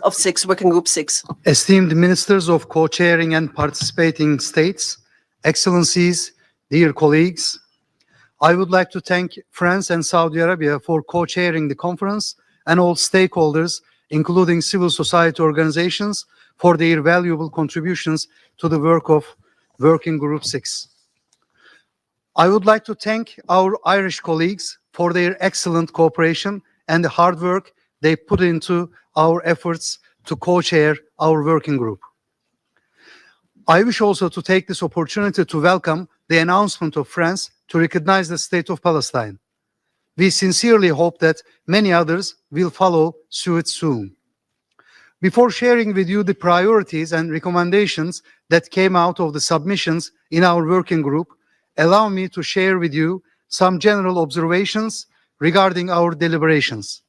of Working Group 6. Esteemed ministers of co-chairing and participating states, excellencies, dear colleagues, I would like to thank France and Saudi Arabia for co-chairing the conference and all stakeholders, including civil society organizations, for their valuable contributions to the work of Working Group 6. I would like to thank our Irish colleagues for their excellent cooperation and the hard work they put into our efforts to co-chair our working group. I wish also to take this opportunity to welcome the announcement of France to recognize the State of Palestine. We sincerely hope that many others will follow suit soon. Before sharing with you the priorities and recommendations that came out of the submissions in our working group, allow me to share with you some general observations regarding our deliberations.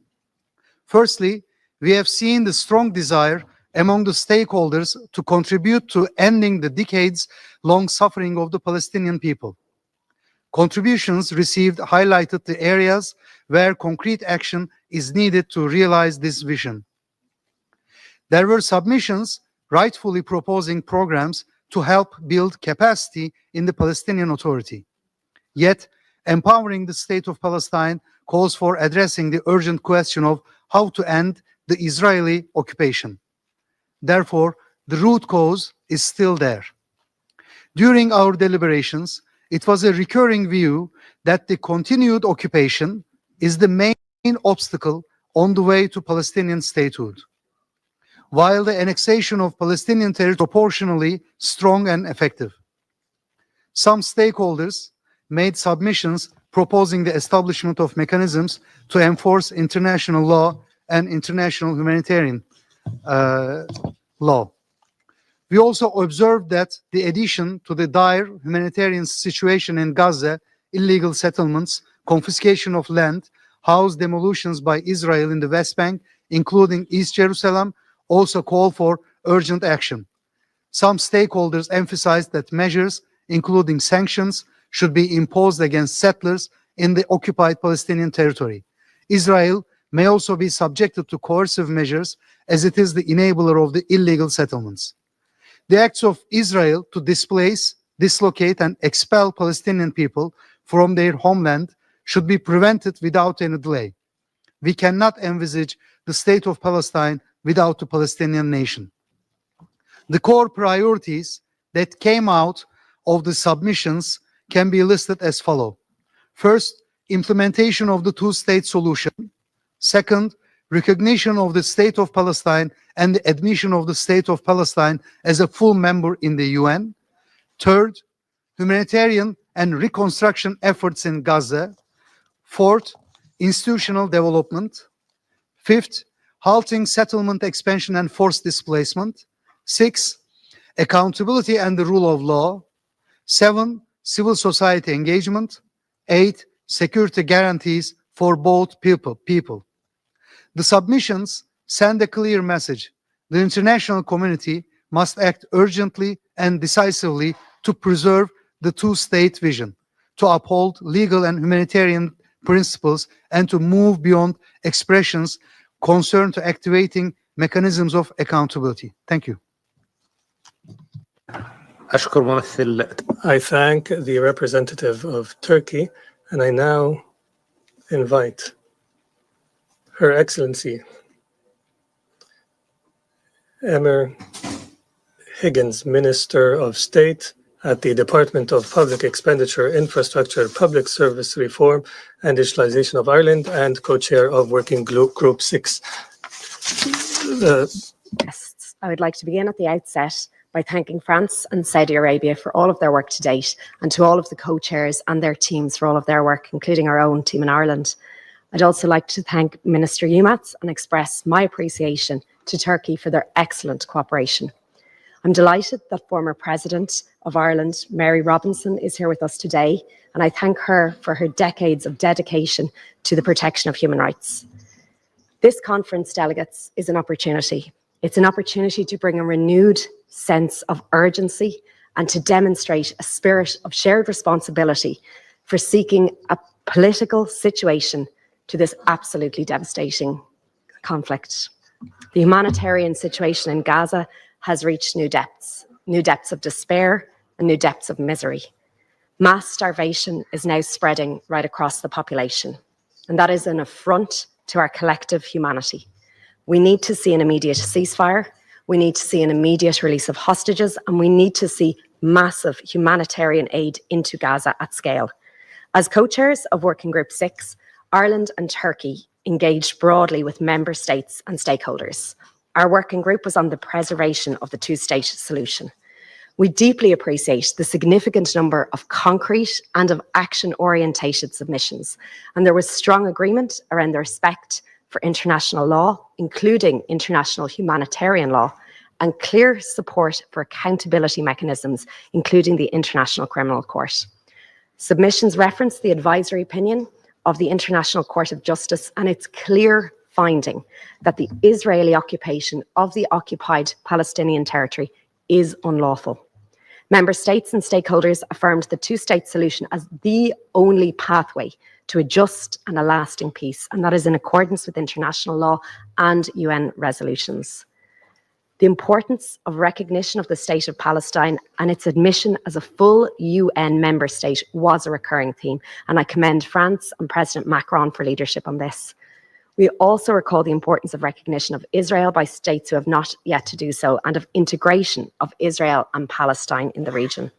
Firstly, we have seen the strong desire among the stakeholders to contribute to ending the decades-long suffering of the Palestinian people. Contributions received highlighted the areas where concrete action is needed to realize this vision. There were submissions rightfully proposing programs to help build capacity in the Palestinian Authority. Yet, empowering the State of Palestine calls for addressing the urgent question of how to end the Israeli occupation. Therefore, the root cause is still there. During our deliberations, it was a recurring view that the continued occupation is the main obstacle on the way to Palestinian statehood, while the annexation of Palestinian territory is proportionally strong and effective. Some stakeholders made submissions proposing the establishment of mechanisms to enforce international law and international humanitarian law. We also observed that the addition to the dire humanitarian situation in Gaza, illegal settlements, confiscation of land, house demolitions by Israel in the West Bank, including East Jerusalem, also call for urgent action. Some stakeholders emphasized that measures, including sanctions, should be imposed against settlers in the occupied Palestinian territory. Israel may also be subjected to coercive measures as it is the enabler of the illegal settlements. The acts of Israel to displace, dislocate, and expel Palestinian people from their homeland should be prevented without any delay. We cannot envisage the state of Palestine without the Palestinian nation. The core priorities that came out of the submissions can be listed as follows. First, implementation of the two-state solution. Second, recognition of the State of Palestine and the admission of the State of Palestine as a full member in the UN. Third, humanitarian and reconstruction efforts in Gaza. Fourth, institutional development. Fifth, halting settlement expansion and forced displacement. 6, accountability and the rule of law. 7, civil society engagement. 8, security guarantees for both people. The submissions send a clear message. The international community must act urgently and decisively to preserve the two-state vision, to uphold legal and humanitarian principles, and to move beyond expressions concerned to activating mechanisms of accountability. Thank you. I thank the representative of Turkey, and I now invite Her Excellency Emmer Higgins, Minister of State at the Department of Public Expenditure, Infrastructure, Public Service Reform and Digitalization of Ireland, and co-chair of Working Group 6. Yes, I would like to begin at the outset by thanking France and Saudi Arabia for all of their work to date, and to all of the co-chairs and their teams for all of their work, including our own team in Ireland. I'd also like to thank Minister Yilmaz and express my appreciation to Turkey for their excellent cooperation. I'm delighted that former President of Ireland, Mary Robinson, is here with us today, and I thank her for her decades of dedication to the protection of human rights. This conference, delegates, is an opportunity. It's an opportunity to bring a renewed sense of urgency and to demonstrate a spirit of shared responsibility for seeking a political situation to this absolutely devastating conflict. The humanitarian situation in Gaza has reached new depths of despair and new depths of misery. Mass starvation is now spreading right across the population, and that is an affront to our collective humanity. We need to see an immediate ceasefire, we need to see an immediate release of hostages, and we need to see massive humanitarian aid into Gaza at scale. As co-chairs of Working Group 6, Ireland and Turkey engaged broadly with member states and stakeholders. Our working group was on the preservation of the two-state solution. We deeply appreciate the significant number of concrete and of action-orientated submissions, and there was strong agreement around the respect for international law, including international humanitarian law, and clear support for accountability mechanisms, including the International Criminal Court. Submissions reference the advisory opinion of the International Court of Justice and its clear finding that the Israeli occupation of the occupied Palestinian territory is unlawful. Member states and stakeholders affirmed the two-state solution as the only pathway to a just and a lasting peace, and that is in accordance with international law and UN resolutions. The importance of recognition of the State of Palestine and its admission as a full UN member state was a recurring theme, and I commend France and President Macron for leadership on this. We also recall the importance of recognition of Israel by states who have not yet to do so, and of integration of Israel and Palestine in the region.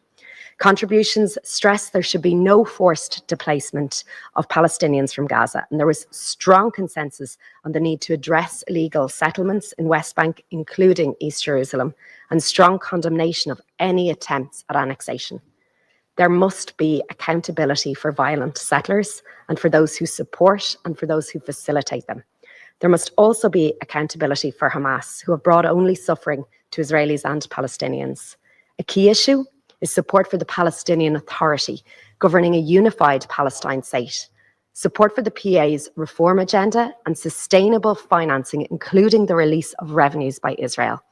Contributions stress there should be no forced displacement of Palestinians from Gaza, and there was strong consensus on the need to address illegal settlements in West Bank, including East Jerusalem, and strong condemnation of any attempts at annexation. There must be accountability for violent settlers and for those who support and for those who facilitate them. There must also be accountability for Hamas, who have brought only suffering to Israelis and Palestinians. A key issue is support for the Palestinian Authority, governing a unified Palestine state, support for the PA's reform agenda, and sustainable financing, including the release of revenues by Israel.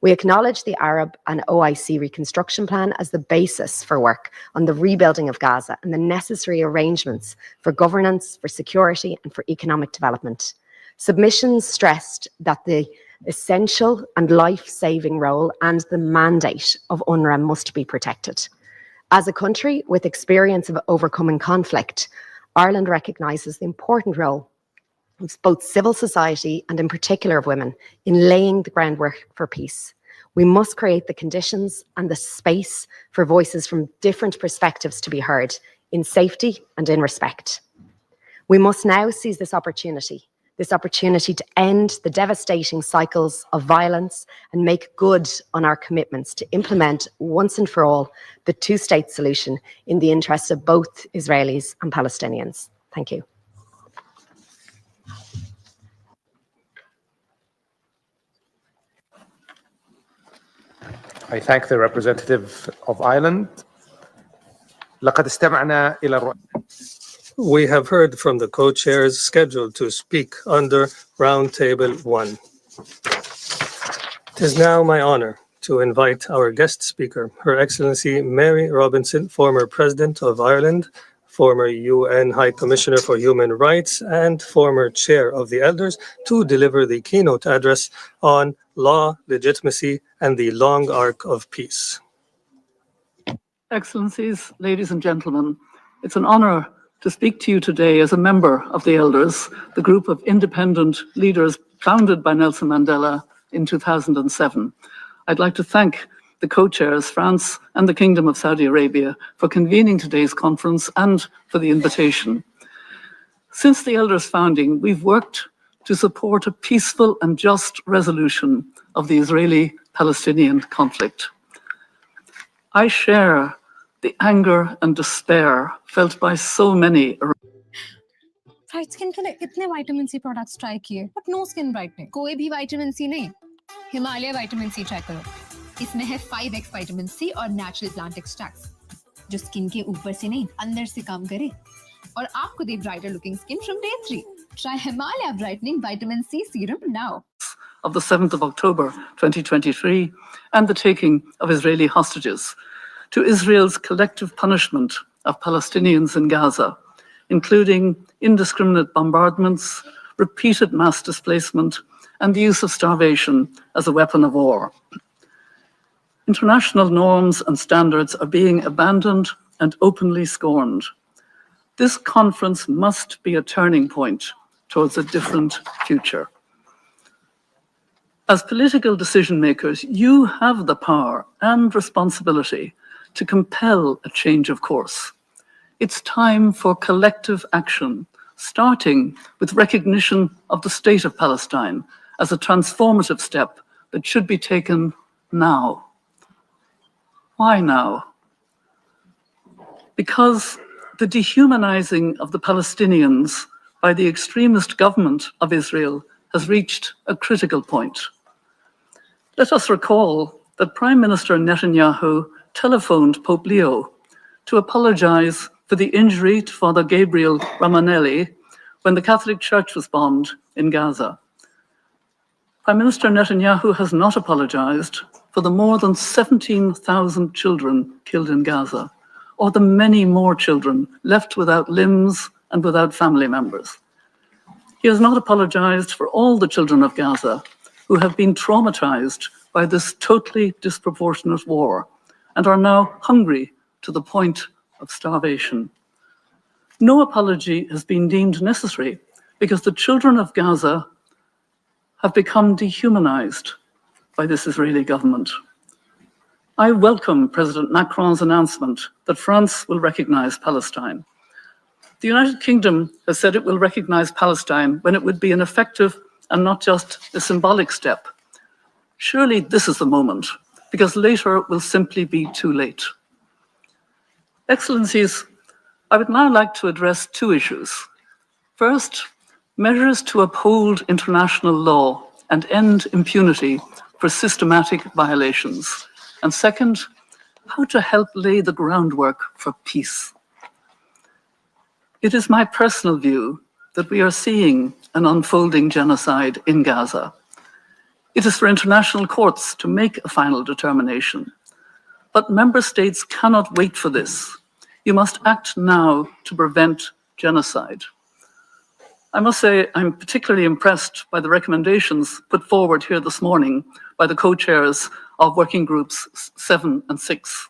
We acknowledge the Arab and OIC reconstruction plan as the basis for work on the rebuilding of Gaza and the necessary arrangements for governance, for security, and for economic development. Submissions stressed that the essential and life-saving role and the mandate of UNRWA must be protected. As a country with experience of overcoming conflict, Ireland recognises the important role of both civil society and in particular of women in laying the groundwork for peace. We must create the conditions and the space for voices from different perspectives to be heard in safety and in respect. We must now seize this opportunity to end the devastating cycles of violence and make good on our commitments to implement once and for all the two-state solution in the interests of both Israelis and Palestinians. Thank you. I thank the representative of Ireland. لقد استمعنا إلى We have heard from the co-chairs scheduled to speak under Round Table 1. It is now my honor to invite our guest speaker, Her Excellency Mary Robinson, former President of Ireland, former UN High Commissioner for Human Rights, and former Chair of the Elders, to deliver the keynote address on law, legitimacy, and the long arc of peace. Excellencies, ladies and gentlemen, it's an honor to speak to you today as a member of the Elders, the group of independent leaders founded by Nelson Mandela in 2007. I'd like to thank the co-chairs, France and the Kingdom of Saudi Arabia, for convening today's conference and for the invitation. Since the Elders' founding, we've worked to support a peaceful and just resolution of the Israeli-Palestinian conflict. I share the anger and despair felt by so many. Bright skin के लिए इतने vitamin C products try किए but no skin brightening कोई भी vitamin C नहीं Himalaya vitamin C try करो इसमें है 5x विटामिन सी और नेचुरल प्लांट एक्सट्रैक्ट्स जो स्किन के ऊपर से नहीं अंदर से काम करे और आपको दे brighter looking skin from day 3 try Himalaya brightening vitamin C serum now of the 7th of October 2023 and the taking of Israeli hostages, to Israel's collective punishment of Palestinians in Gaza, including indiscriminate bombardments, repeated mass displacement, and the use of starvation as a weapon of war. International norms and standards are being abandoned and openly scorned. This conference must be a turning point towards a different future. As political decision makers, you have the power and responsibility to compel a change of course. It's time for collective action, starting with recognition of the State of Palestine as a transformative step that should be taken now. Why now? Because the dehumanizing of the Palestinians by the extremist government of Israel has reached a critical point. Let us recall that Prime Minister Netanyahu telephoned Pope Leo to apologize for the injury to Father Gabriel Ramanelli when the Catholic Church was bombed in Gaza. Prime Minister Netanyahu has not apologized for the more than 17,000 children killed in Gaza, or the many more children left without limbs and without family members. He has not apologized for all the children of Gaza who have been traumatized by this totally disproportionate war and are now hungry to the point of starvation. No apology has been deemed necessary because the children of Gaza have become dehumanized by this Israeli government. I welcome President Macron's announcement that France will recognize Palestine. The United Kingdom has said it will recognize Palestine when it would be an effective and not just a symbolic step. Surely this is the moment, because later it will simply be too late. Excellencies, I would now like to address two issues. First, measures to uphold international law and end impunity for systematic violations. And second, how to help lay the groundwork for peace. It is my personal view that we are seeing an unfolding genocide in Gaza. It is for international courts to make a final determination. But member states cannot wait for this. You must act now to prevent genocide. I must say I'm particularly impressed by the recommendations put forward here this morning by the co-chairs of working groups 7 and 6.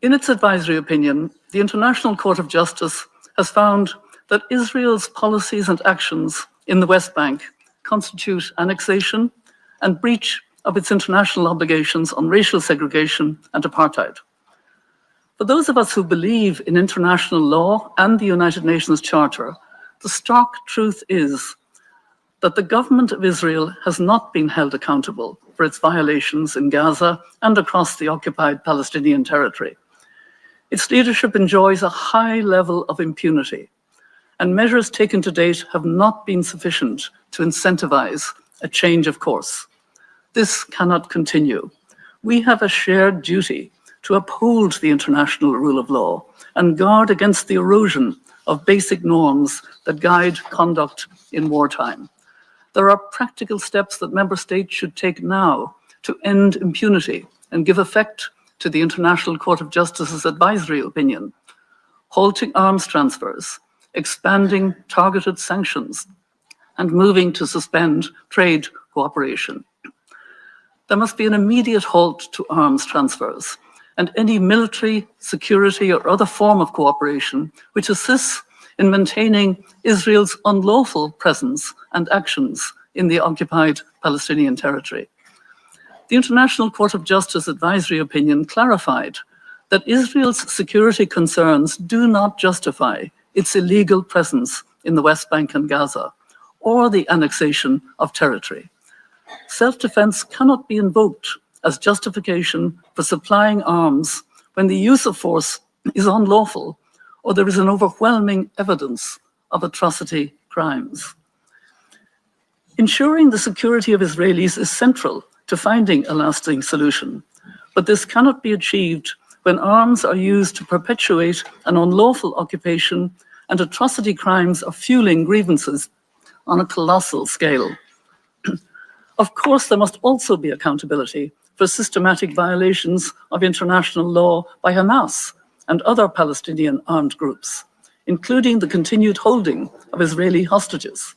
In its advisory opinion, the International Court of Justice has found that Israel's policies and actions in the West Bank constitute annexation and breach of its international obligations on racial segregation and apartheid. For those of us who believe in international law and the United Nations Charter, the stark truth is that the government of Israel has not been held accountable for its violations in Gaza and across the occupied Palestinian territory. Its leadership enjoys a high level of impunity, and measures taken to date have not been sufficient to incentivize a change of course. This cannot continue. We have a shared duty to uphold the international rule of law and guard against the erosion of basic norms that guide conduct in wartime. There are practical steps that member states should take now to end impunity and give effect to the International Court of Justice's advisory opinion, halting arms transfers, expanding targeted sanctions, and moving to suspend trade cooperation. There must be an immediate halt to arms transfers and any military, security, or other form of cooperation which assists in maintaining Israel's unlawful presence and actions in the occupied Palestinian territory. The International Court of Justice advisory opinion clarified that Israel's security concerns do not justify its illegal presence in the West Bank and Gaza, or the annexation of territory. Self-defense cannot be invoked as justification for supplying arms when the use of force is unlawful or there is an overwhelming evidence of atrocity crimes. Ensuring the security of Israelis is central to finding a lasting solution, but this cannot be achieved when arms are used to perpetuate an unlawful occupation and atrocity crimes are fueling grievances on a colossal scale. Of course, there must also be accountability for systematic violations of international law by Hamas and other Palestinian armed groups, including the continued holding of Israeli hostages.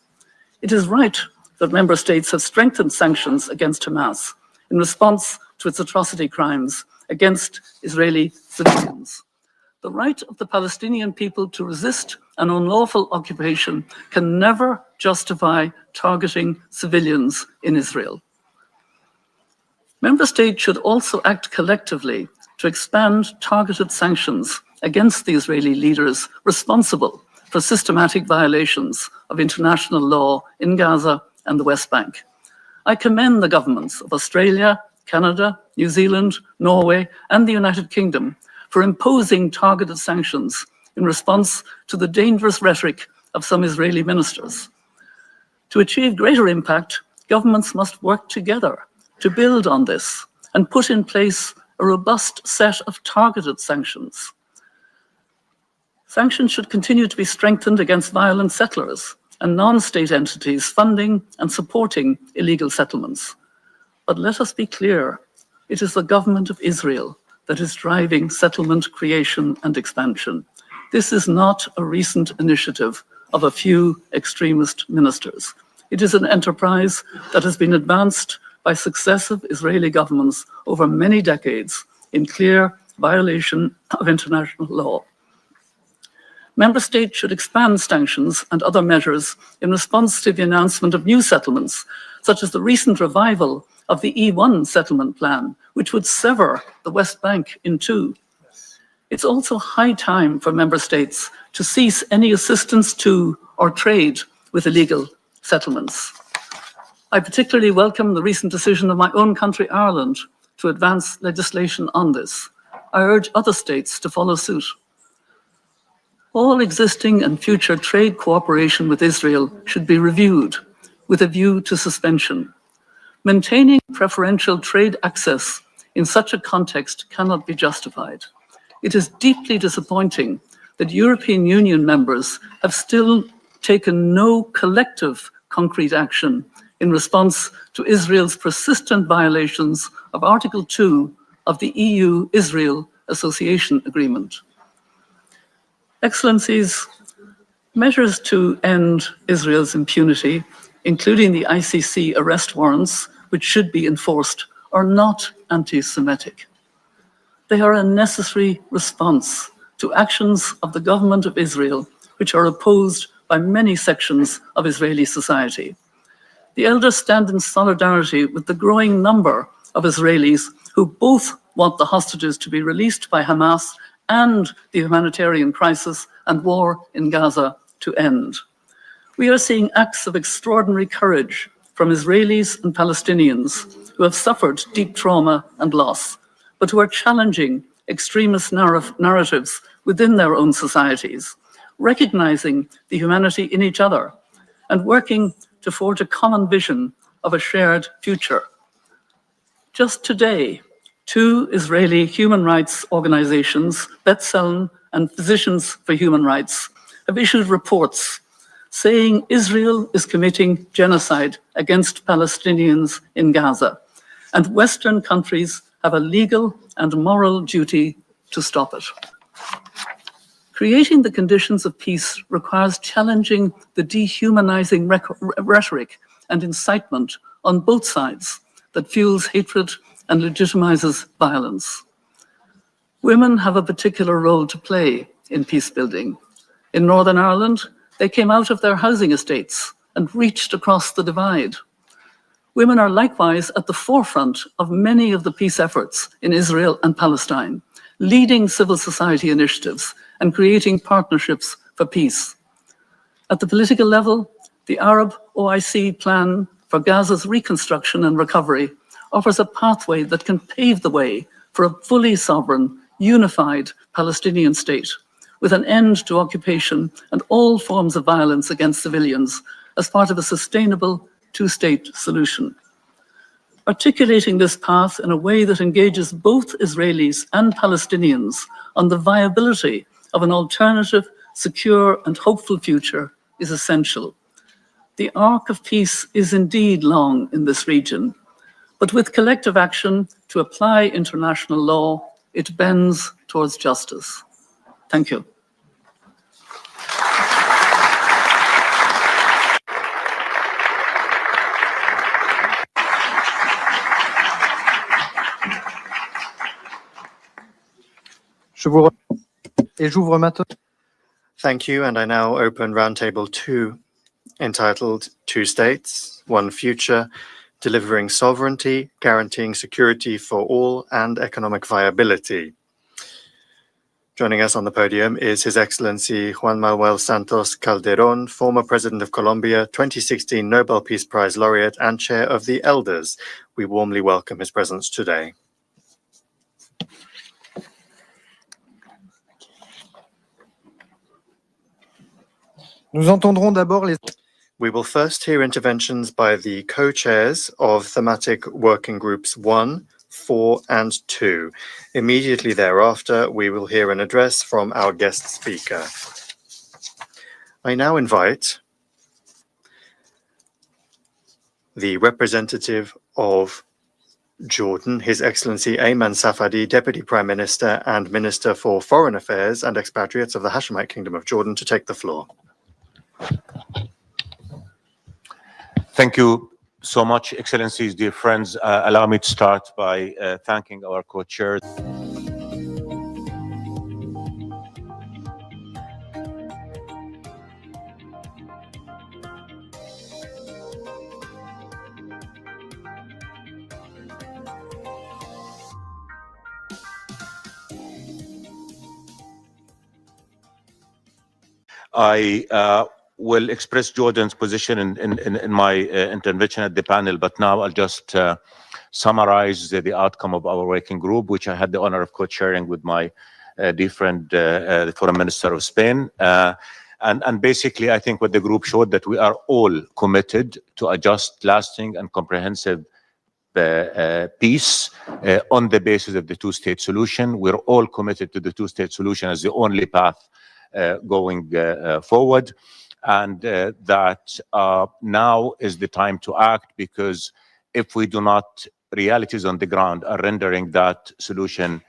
It is right that member states have strengthened sanctions against Hamas in response to its atrocity crimes against Israeli civilians. The right of the Palestinian people to resist an unlawful occupation can never justify targeting civilians in Israel. Member States should also act collectively to expand targeted sanctions against the Israeli leaders responsible for systematic violations of international law in Gaza and the West Bank. I commend the governments of Australia, Canada, New Zealand, Norway, and the United Kingdom for imposing targeted sanctions in response to the dangerous rhetoric of some Israeli ministers. To achieve greater impact, governments must work together to build on this and put in place a robust set of targeted sanctions. Sanctions should continue to be strengthened against violent settlers and non-state entities funding and supporting illegal settlements. But let us be clear, it is the government of Israel that is driving settlement creation and expansion. This is not a recent initiative of a few extremist ministers. It is an enterprise that has been advanced by successive Israeli governments over many decades in clear violation of international law. Member States should expand sanctions and other measures in response to the announcement of new settlements, such as the recent revival of the E1 settlement plan, which would sever the West Bank in two. It's also high time for Member States to cease any assistance to or trade with illegal settlements. I particularly welcome the recent decision of my own country, Ireland, to advance legislation on this. I urge other states to follow suit. All existing and future trade cooperation with Israel should be reviewed with a view to suspension. Maintaining preferential trade access in such a context cannot be justified. It is deeply disappointing that European Union members have still taken no collective concrete action in response to Israel's persistent violations of Article 2 of the EU-Israel Association Agreement. Excellencies, measures to end Israel's impunity, including the ICC arrest warrants, which should be enforced, are not anti-Semitic. They are a necessary response to actions of the government of Israel, which are opposed by many sections of Israeli society. The elders stand in solidarity with the growing number of Israelis who both want the hostages to be released by Hamas and the humanitarian crisis and war in Gaza to end. We are seeing acts of extraordinary courage from Israelis and Palestinians who have suffered deep trauma and loss, but who are challenging extremist narratives within their own societies, recognizing the humanity in each other, and working to forge a common vision of a shared future. Just today, two Israeli human rights organizations, B'Tselem and Physicians for Human Rights, have issued reports saying Israel is committing genocide against Palestinians in Gaza, and Western countries have a legal and moral duty to stop it. Creating the conditions of peace requires challenging the dehumanizing rhetoric and incitement on both sides that fuels hatred and legitimizes violence. Women have a particular role to play in peace building. In Northern Ireland, they came out of their housing estates and reached across the divide. Women are likewise at the forefront of many of the peace efforts in Israel and Palestine, leading civil society initiatives and creating partnerships for peace. At the political level, the Arab OIC plan for Gaza's reconstruction and recovery offers a pathway that can pave the way for a fully sovereign, unified Palestinian state, with an end to occupation and all forms of violence against civilians as part of a sustainable two-state solution. Articulating this path in a way that engages both Israelis and Palestinians on the viability of an alternative, secure, and hopeful future is essential. The arc of peace is indeed long in this region, but with collective action to apply international law, it bends towards justice. Thank you. Thank you, and I now open Roundtable 2, entitled Two States, One Future, Delivering Sovereignty, Guaranteeing Security for All, and Economic Viability. Joining us on the podium is His Excellency Juan Manuel Santos Calderón, former President of Colombia, 2016 Nobel Peace Prize laureate, and Chair of the Elders. We warmly welcome his presence today. We will first hear interventions by the co-chairs of thematic working groups 1, 4, and 2. Immediately thereafter, we will hear an address from our guest speaker. I now invite the representative of Jordan, His Excellency Ayman Safadi, Deputy Prime Minister and Minister for Foreign Affairs and Expatriates of the Hashemite Kingdom of Jordan, to take the floor. Thank you so much, Excellencies, dear friends. Allow me to start by thanking our co-chairs. I will express Jordan's position in my intervention at the panel, but now I'll just summarize the outcome of our working group, which I had the honor of co-chairing with my dear friend, the Foreign Minister of Spain. And basically, I think what the group showed that we are all committed to a just, lasting, and comprehensive peace on the basis of the two-state solution. We're all committed to the two-state solution as the only path going forward. And that now is the time to act, because if we do not, realities on the ground are rendering that solution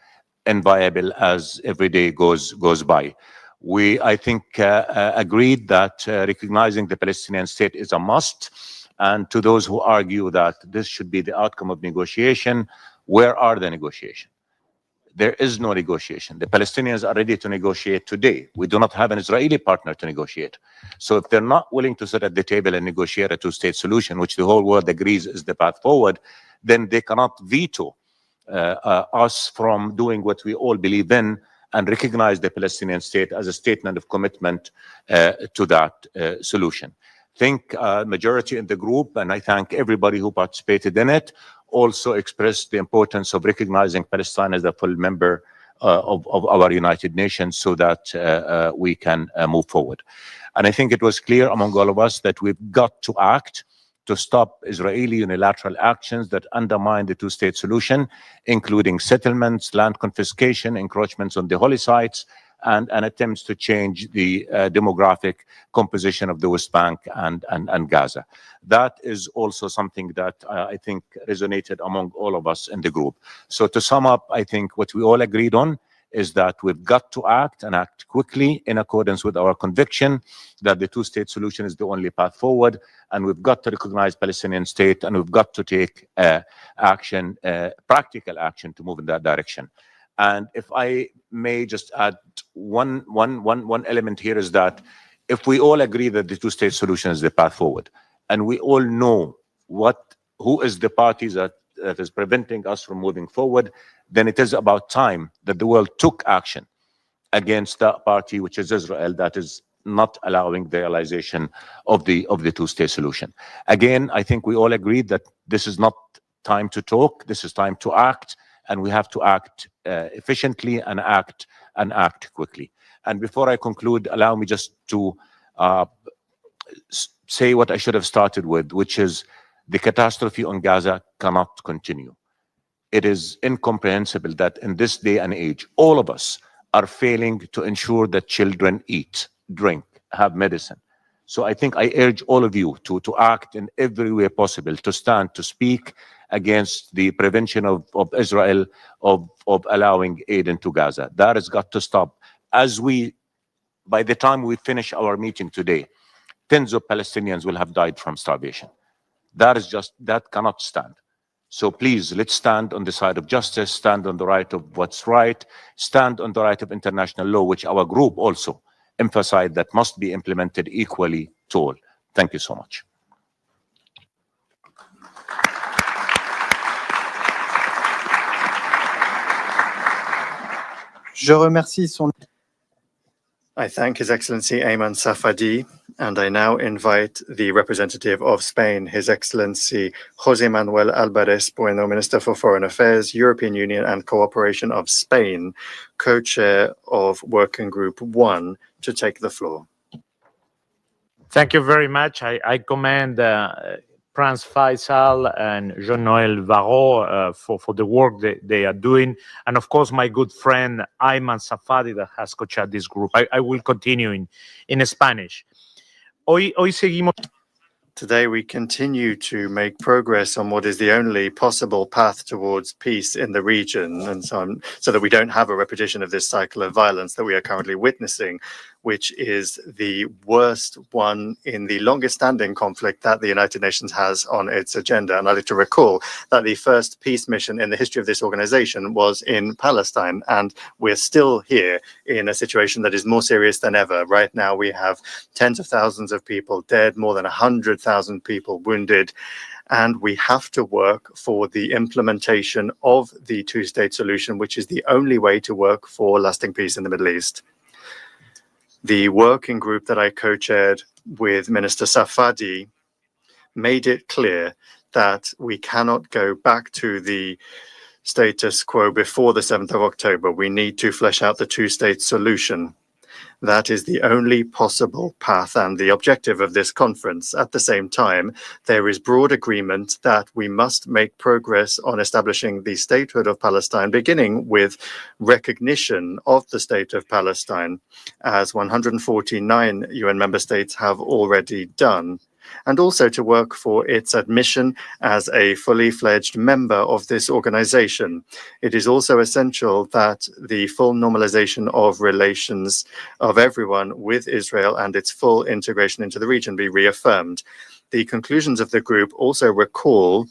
inviable as every day goes by. We, I think, agreed that recognizing the Palestinian state is a must. And to those who argue that this should be the outcome of negotiation, where are the negotiations? There is no negotiation. The Palestinians are ready to negotiate today. We do not have an Israeli partner to negotiate. So if they're not willing to sit at the table and negotiate a two-state solution, which the whole world agrees is the path forward, then they cannot veto us from doing what we all believe in and recognize the Palestinian state as a statement of commitment to that solution. I think majority in the group, and I thank everybody who participated in it, also expressed the importance of recognizing Palestine as a full member of our United Nations, so that we can move forward. And I think it was clear among all of us that we've got to act to stop Israeli unilateral actions that undermine the two-state solution, including settlements, land confiscation, encroachments on the holy sites, and attempts to change the demographic composition of the West Bank and Gaza. That is also something that I think resonated among all of us in the group. So to sum up, I think what we all agreed on is that we've got to act, and act quickly in accordance with our conviction that the two-state solution is the only path forward, and we've got to recognize Palestinian state, and we've got to take action, practical action, to move in that direction. And if I may just add one element here, is that if we all agree that the two-state solution is the path forward, and we all know who is the party that is preventing us from moving forward, then it is about time that the world took action against that party, which is Israel, that is not allowing the realization of the two-state solution. Again, I think we all agreed that this is not time to talk, this is time to act, and we have to act efficiently and act quickly. And before I conclude, allow me just to say what I should have started with, which is the catastrophe on Gaza cannot continue. It is incomprehensible that in this day and age, all of us are failing to ensure that children eat, drink, have medicine, So I think I urge all of you to act in every way possible, to stand, to speak against the prevention of Israel of allowing aid into Gaza. That has got to stop. By the time we finish our meeting today, tens of Palestinians will have died from starvation. That cannot stand. So please, let's stand on the side of justice, stand on the right of what's right, stand on the right of international law, which our group also emphasized that must be implemented equally to all. Thank you so much. Je remercie son... I thank His Excellency Ayman Safadi, and I now invite the representative of Spain, His Excellency José Manuel Álvarez Bueno, Minister for Foreign Affairs, European Union and Cooperation of Spain, co-chair of Working Group 1, to take the floor. Thank you very much. I commend Prince Faisal and Jean-Noël Varro for the work they are doing. And of course, my good friend Ayman Safadi that has co-chaired this group. I will continue in Spanish. Hoy seguimos. Today, we continue to make progress on what is the only possible path towards peace in the region, and so that we don't have a repetition of this cycle of violence that we are currently witnessing, which is the worst one in the longest-standing conflict that the United Nations has on its agenda. And I'd like to recall that the first peace mission in the history of this organization was in Palestine, and we're still here in a situation that is more serious than ever. Right now, we have tens of thousands of people dead, more than 100,000 people wounded, and we have to work for the implementation of the two-state solution, which is the only way to work for lasting peace in the Middle East. The working group that I co-chaired with Minister Safadi made it clear that we cannot go back to the status quo before the 7th of October. We need to flesh out the two-state solution. That is the only possible path and the objective of this conference. At the same time, there is broad agreement that we must make progress on establishing the statehood of Palestine, beginning with recognition of the state of Palestine, as 149 UN member states have already done, and also to work for its admission as a fully fledged member of this organization. It is also essential that the full normalization of relations of everyone with Israel and its full integration into the region be reaffirmed. The conclusions of the group also recall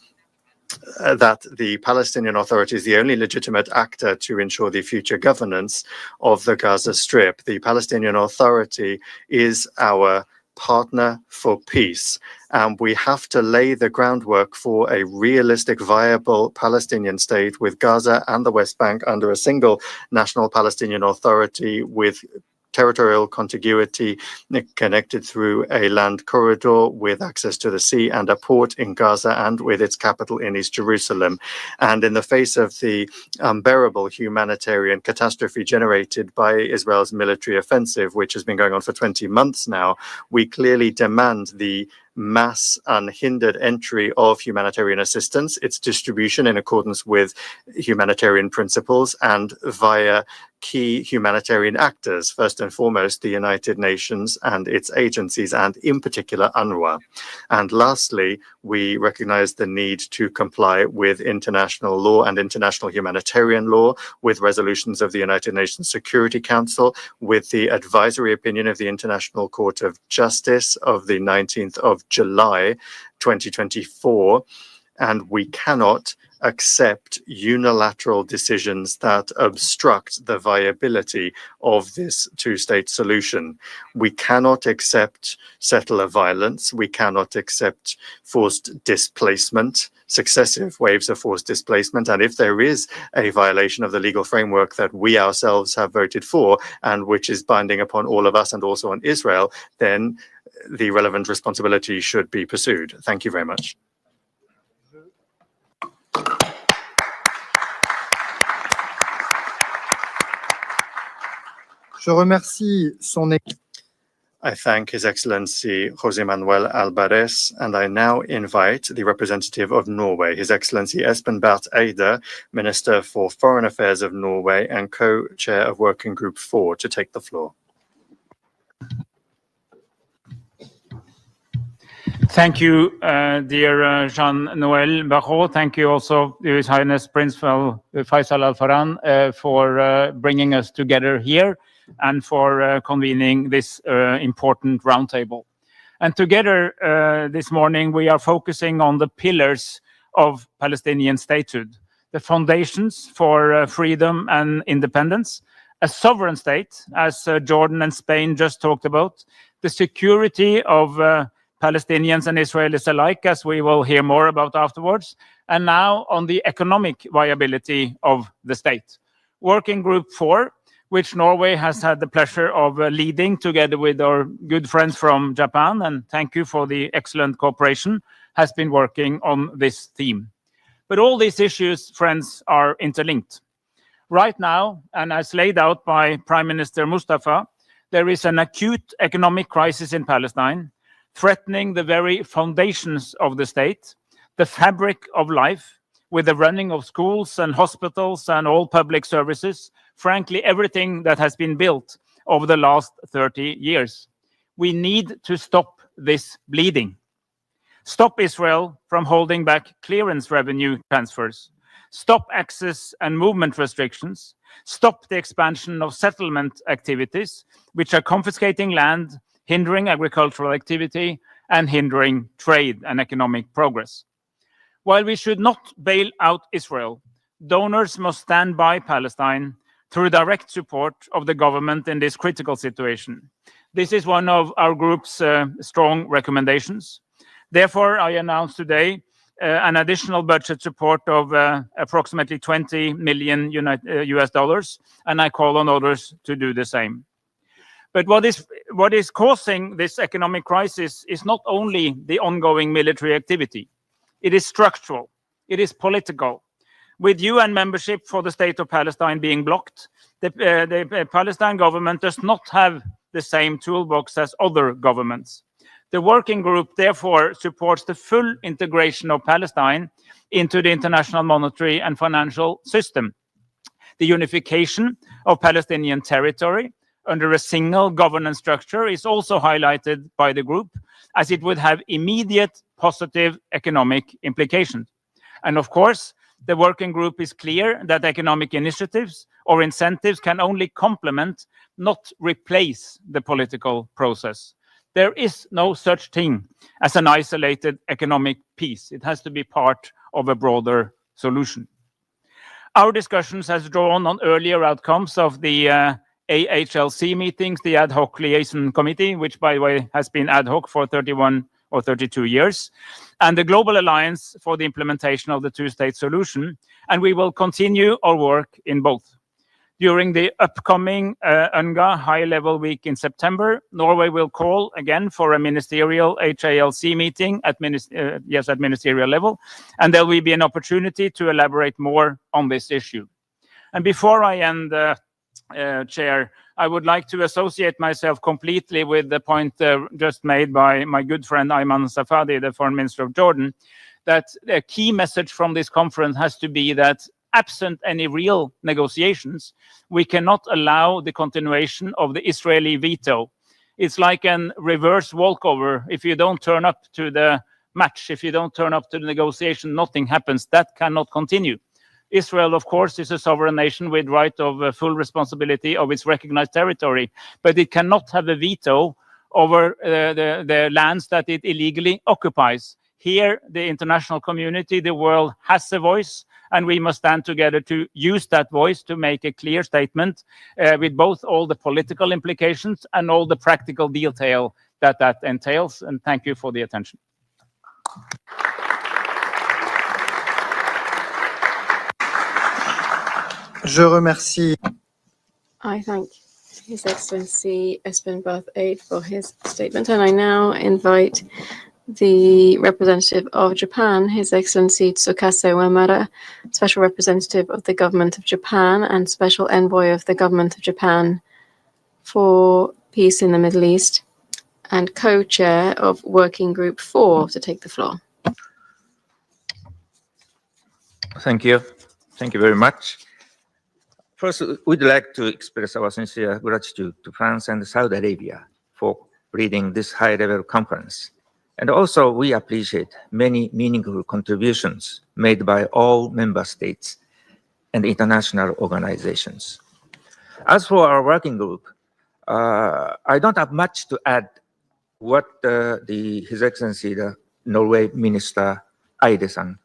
that the Palestinian Authority is the only legitimate actor to ensure the future governance of the Gaza Strip. The Palestinian Authority is our partner for peace, and we have to lay the groundwork for a realistic, viable Palestinian state with Gaza and the West Bank under a single national Palestinian Authority with territorial contiguity connected through a land corridor with access to the sea and a port in Gaza and with its capital in East Jerusalem. And in the face of the unbearable humanitarian catastrophe generated by Israel's military offensive, which has been going on for 20 months now, we clearly demand the mass unhindered entry of humanitarian assistance, its distribution in accordance with humanitarian principles and via key humanitarian actors, first and foremost the United Nations and its agencies, and in particular UNRWA. And lastly, we recognize the need to comply with international law and international humanitarian law, with resolutions of the United Nations Security Council, with the advisory opinion of the International Court of Justice of the 19th of July 2024, and we cannot accept unilateral decisions that obstruct the viability of this two-state solution. We cannot accept settler violence. We cannot accept forced displacement, successive waves of forced displacement. And if there is a violation of the legal framework that we ourselves have voted for, and which is binding upon all of us and also on Israel, then the relevant responsibility should be pursued. Thank you very much. Je remercie son... I thank His Excellency José Manuel Álvarez, and I now invite the representative of Norway, His Excellency Espen Barth Eide, Minister for Foreign Affairs of Norway and co-chair of Working Group 4, to take the floor. Thank you, dear Jean-Noël Barrot. Thank you also, His Highness Prince Faisal Al Farhan, for bringing us together here and for convening this important roundtable. And together this morning, we are focusing on the pillars of Palestinian statehood, the foundations for freedom and independence, a sovereign state, as Jordan and Spain just talked about, the security of Palestinians and Israelis alike, as we will hear more about afterwards, and now on the economic viability of the state. Working Group 4, which Norway has had the pleasure of leading together with our good friends from Japan, and thank you for the excellent cooperation, has been working on this theme. But all these issues, friends, are interlinked. Right now, and as laid out by Prime Minister Mustafa, there is an acute economic crisis in Palestine, threatening the very foundations of the state, the fabric of life, with the running of schools and hospitals and all public services, frankly, everything that has been built over the last 30 years. We need to stop this bleeding. Stop Israel from holding back clearance revenue transfers. Stop access and movement restrictions. Stop the expansion of settlement activities, which are confiscating land, hindering agricultural activity, and hindering trade and economic progress. While we should not bail out Israel, donors must stand by Palestine through direct support of the government in this critical situation. This is one of our group's strong recommendations. Therefore, I announce today an additional budget support of approximately $20 million US dollars, and I call on others to do the same. But what is causing this economic crisis is not only the ongoing military activity. It is structural. It is political. With UN membership for the state of Palestine being blocked, the Palestine government does not have the same toolbox as other governments. The working group therefore supports the full integration of Palestine into the international monetary and financial system. The unification of Palestinian territory under a single governance structure is also highlighted by the group, as it would have immediate positive economic implications. And of course, the working group is clear that economic initiatives or incentives can only complement, not replace, the political process. There is no such thing as an isolated economic peace. It has to be part of a broader solution. Our discussions has drawn on earlier outcomes of the AHLC meetings, the Ad Hoc Liaison Committee, which, by the way, has been ad hoc for 31 or 32 years, and the Global Alliance for the Implementation of the Two-State Solution, and we will continue our work in both. During the upcoming UNGA high-level week in September, Norway will call again for a ministerial HALC meeting at ministerial level, and there will be an opportunity to elaborate more on this issue. And before I end, Chair, I would like to associate myself completely with the point just made by my good friend Ayman Safadi, the Foreign Minister of Jordan, that a key message from this conference has to be that absent any real negotiations, we cannot allow the continuation of the Israeli veto. It's like a reverse walkover. If you don't turn up to the match, if you don't turn up to the negotiation, nothing happens. That cannot continue. Israel, of course, is a sovereign nation with right of full responsibility of its recognized territory, but it cannot have a veto over the lands that it illegally occupies. Here, the international community, the world, has a voice, and we must stand together to use that voice to make a clear statement with both all the political implications and all the practical detail that that entails. And thank you for the attention. Je remercie. I thank His Excellency Espen Barth Eid for his statement, and I now invite the representative of Japan, His Excellency Tsukasa Uemura, Special Representative of the Government of Japan and Special Envoy of the Government of Japan for Peace in the Middle East, and co-chair of Working Group 4, to take the floor. Thank you. Thank you very much. First, we'd like to express our sincere gratitude to France and Saudi Arabia for leading this high-level conference. And also, we appreciate many meaningful contributions made by all member states and international organizations. As for our working group, I don't have much to add what His Excellency, the Norway Minister Eide-san,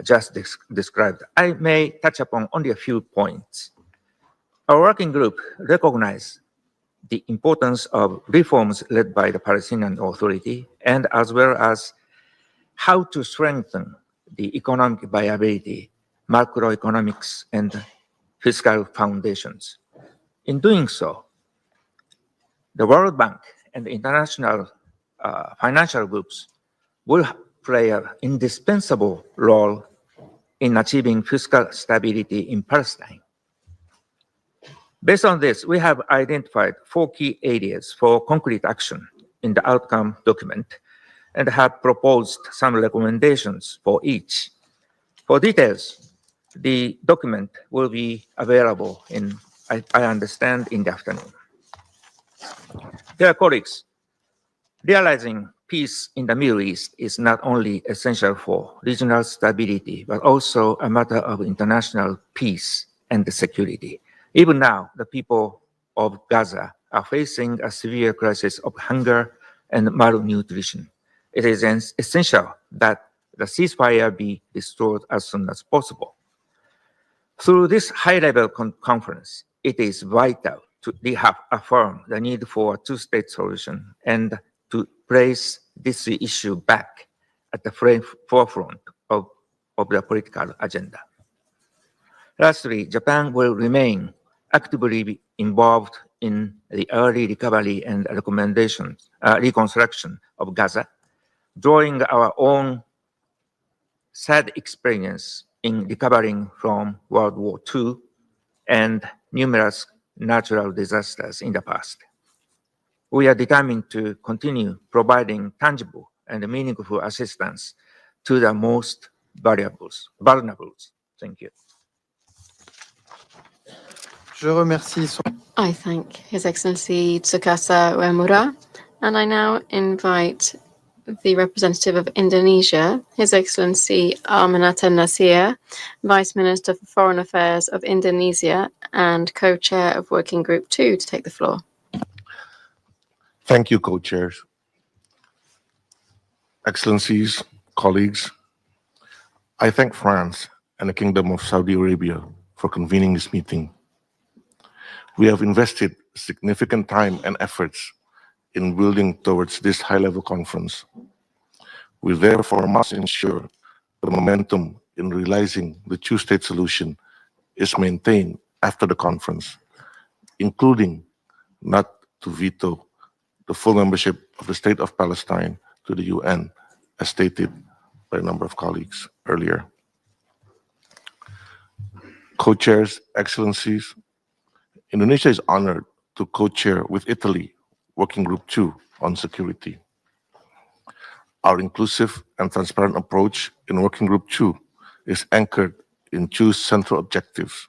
just described. I may touch upon only a few points. Our working group recognizes the importance of reforms led by the Palestinian Authority, and as well as how to strengthen the economic viability, macroeconomics, and fiscal foundations. In doing so, the World Bank and the international financial groups will play an indispensable role in achieving fiscal stability in Palestine. Based on this, we have identified 4 key areas for concrete action in the outcome document and have proposed some recommendations for each. For details, the document will be available I understand, in the afternoon. Dear colleagues, realizing peace in the Middle East is not only essential for regional stability, but also a matter of international peace and security. Even now, the people of Gaza are facing a severe crisis of hunger and malnutrition. It is essential that the ceasefire be restored as soon as possible. Through this high-level conference, it is vital to affirm the need for a two-state solution and to place this issue back at the forefront of the political agenda. Lastly, Japan will remain actively involved in the early recovery and reconstruction of Gaza, drawing our own sad experience in recovering from World War II and numerous natural disasters in the past. We are determined to continue providing tangible and meaningful assistance to the most vulnerable. Thank you. I thank His Excellency Tsukasa Uemura, and I now invite the representative of Indonesia, His Excellency Amanatan Nasir, Vice Minister for Foreign Affairs of Indonesia and Co-Chair of Working Group 2, to take the floor. Thank you, co-chairs. Excellencies, colleagues, I thank France and the Kingdom of Saudi Arabia for convening this meeting. We have invested significant time and efforts in building towards this high-level conference. We therefore must ensure the momentum in realizing the two-state solution is maintained after the conference, including not to veto the full membership of the State of Palestine to the UN, as stated by a number of colleagues earlier. Co-chairs, Excellencies, Indonesia is honored to co-chair with Italy Working Group 2 on security. Our inclusive and transparent approach in Working Group 2 is anchored in two central objectives.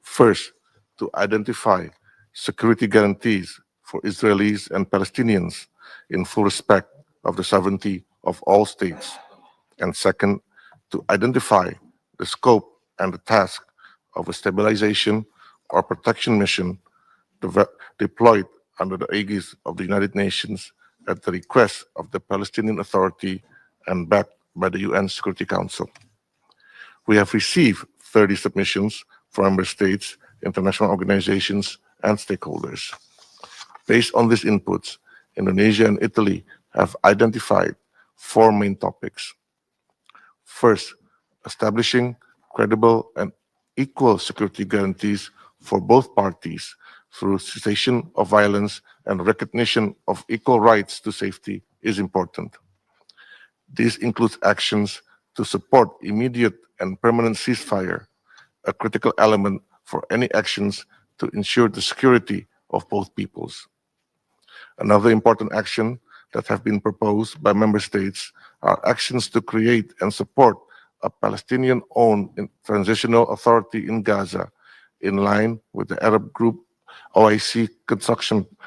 First, to identify security guarantees for Israelis and Palestinians in full respect of the sovereignty of all states. And second, to identify the scope and the task of a stabilization or protection mission deployed under the aegis of the United Nations at the request of the Palestinian Authority and backed by the UN Security Council. We have received 30 submissions from member states, international organizations, and stakeholders. Based on these inputs, Indonesia and Italy have identified 4 main topics. First, establishing credible and equal security guarantees for both parties through cessation of violence and recognition of equal rights to safety is important. This includes actions to support immediate and permanent ceasefire, a critical element for any actions to ensure the security of both peoples. Another important action that have been proposed by member states are actions to create and support a Palestinian-owned transitional authority in Gaza, in line with the Arab Group OIC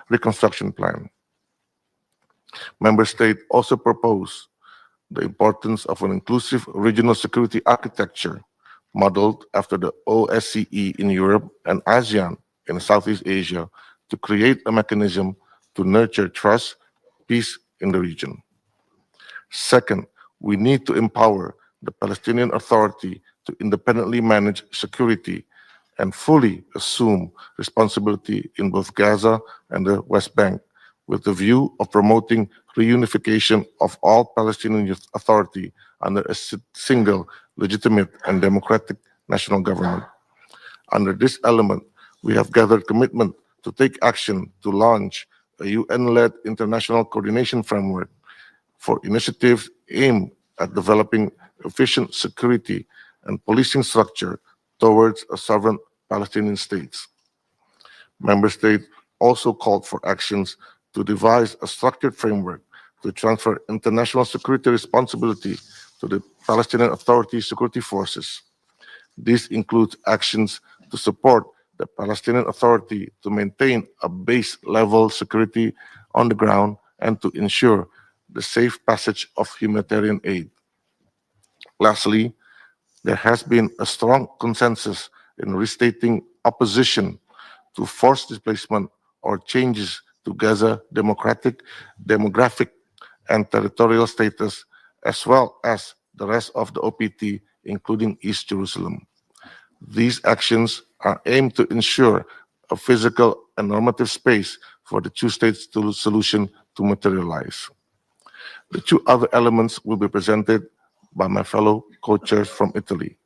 reconstruction plan. Member States also propose the importance of an inclusive regional security architecture modeled after the OSCE in Europe and ASEAN in Southeast Asia to create a mechanism to nurture trust, peace in the region. Second, we need to empower the Palestinian Authority to independently manage security and fully assume responsibility in both Gaza and the West Bank, with the view of promoting reunification of all Palestinian Authority under a single, legitimate, and democratic national government. Under this element, we have gathered commitment to take action to launch a UN-led international coordination framework for initiatives aimed at developing efficient security and policing structure towards a sovereign Palestinian state. Member States also called for actions to devise a structured framework to transfer international security responsibility to the Palestinian Authority security forces. This includes actions to support the Palestinian Authority to maintain a base level security on the ground and to ensure the safe passage of humanitarian aid. Lastly, there has been a strong consensus in restating opposition to forced displacement or changes to Gaza demographic and territorial status, as well as the rest of the OPT, including East Jerusalem. These actions are aimed to ensure a physical and normative space for the two-state solution to materialize. The two other elements will be presented by my fellow co-chairs from Italy.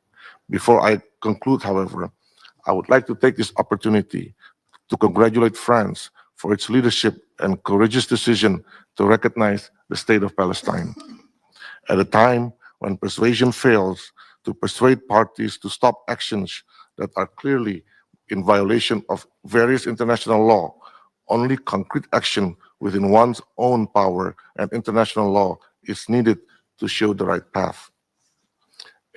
Before I conclude, however, I would like to take this opportunity to congratulate France for its leadership and courageous decision to recognize the State of Palestine. At a time when persuasion fails to persuade parties to stop actions that are clearly in violation of various international law, only concrete action within one's own power and international law is needed to show the right path.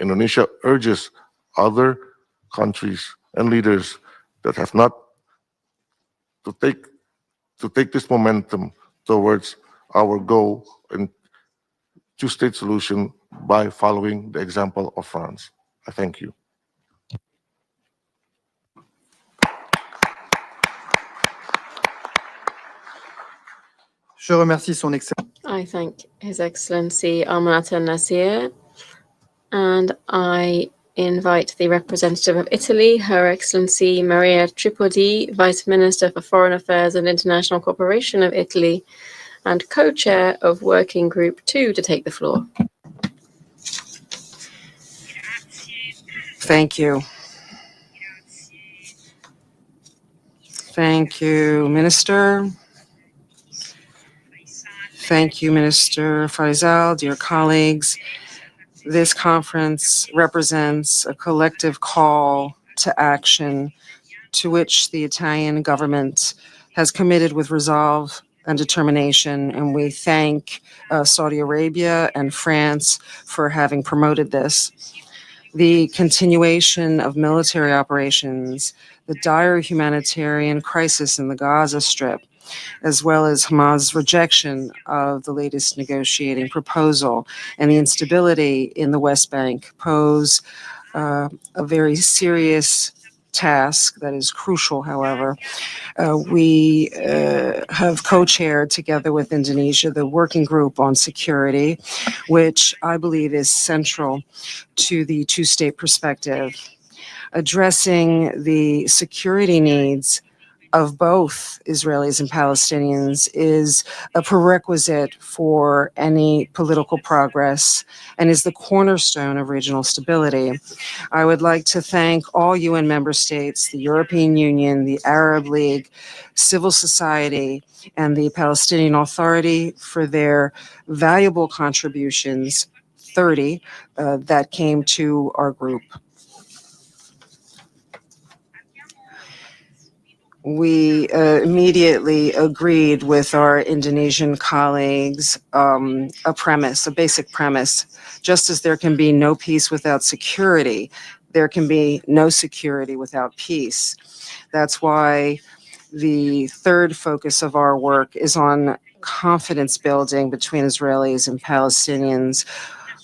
Indonesia urges other countries and leaders that have not to take this momentum towards our goal in two-state solution by following the example of France. I thank you. Je remercie son Excellence. I thank His Excellency Amanat al-Nasir, and I invite the representative of Italy, Her Excellency Maria Tripodi, Vice Minister for Foreign Affairs and International Cooperation of Italy, and co-chair of Working Group 2, to take the floor. Thank you. Thank you, Minister. Thank you, Minister Faisal, dear colleagues. This conference represents a collective call to action to which the Italian government has committed with resolve and determination, and we thank Saudi Arabia and France for having promoted this. The continuation of military operations, the dire humanitarian crisis in the Gaza Strip, as well as Hamas' rejection of the latest negotiating proposal and the instability in the West Bank pose a very serious task that is crucial, however. We have co-chaired together with Indonesia the Working Group on Security, which I believe is central to the two-state perspective. Addressing the security needs of both Israelis and Palestinians is a prerequisite for any political progress and is the cornerstone of regional stability. I would like to thank all UN member states, the European Union, the Arab League, civil society, and the Palestinian Authority for their valuable contributions, 30, that came to our group. We immediately agreed with our Indonesian colleagues a basic premise. Just as there can be no peace without security, there can be no security without peace. That's why the third focus of our work is on confidence building between Israelis and Palestinians,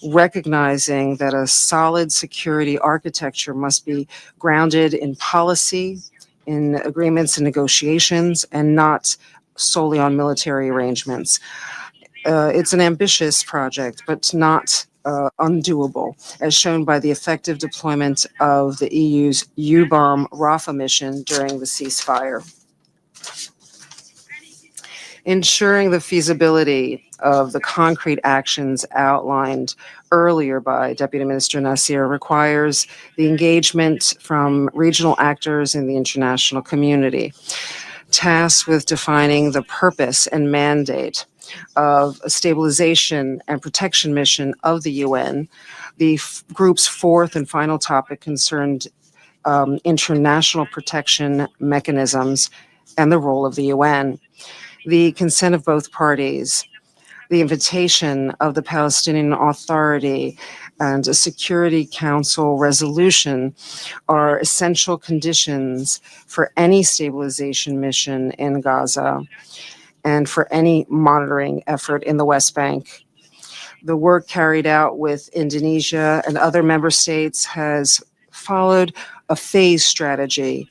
recognizing that a solid security architecture must be grounded in policy, in agreements and negotiations, and not solely on military arrangements. It's an ambitious project, but not undoable, as shown by the effective deployment of the EU's U-bomb Rafah mission during the ceasefire. Ensuring the feasibility of the concrete actions outlined earlier by Deputy Minister Nasir requires the engagement from regional actors in the international community, tasked with defining the purpose and mandate of a stabilization and protection mission of the UN. The group's fourth and final topic concerned international protection mechanisms and the role of the UN. The consent of both parties, the invitation of the Palestinian Authority, and a Security Council resolution are essential conditions for any stabilization mission in Gaza and for any monitoring effort in the West Bank. The work carried out with Indonesia and other member states has followed a phase strategy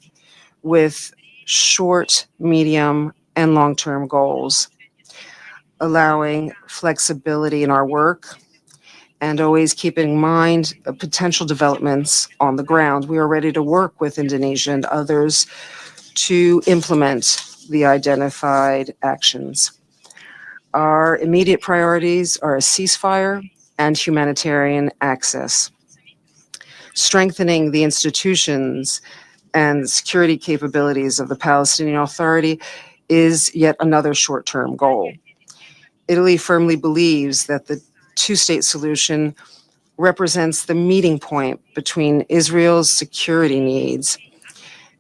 with short, medium, and long-term goals, allowing flexibility in our work and always keeping in mind potential developments on the ground. We are ready to work with Indonesia and others to implement the identified actions. Our immediate priorities are a ceasefire and humanitarian access. Strengthening the institutions and security capabilities of the Palestinian Authority is yet another short-term goal. Italy firmly believes that the two-state solution represents the meeting point between Israel's security needs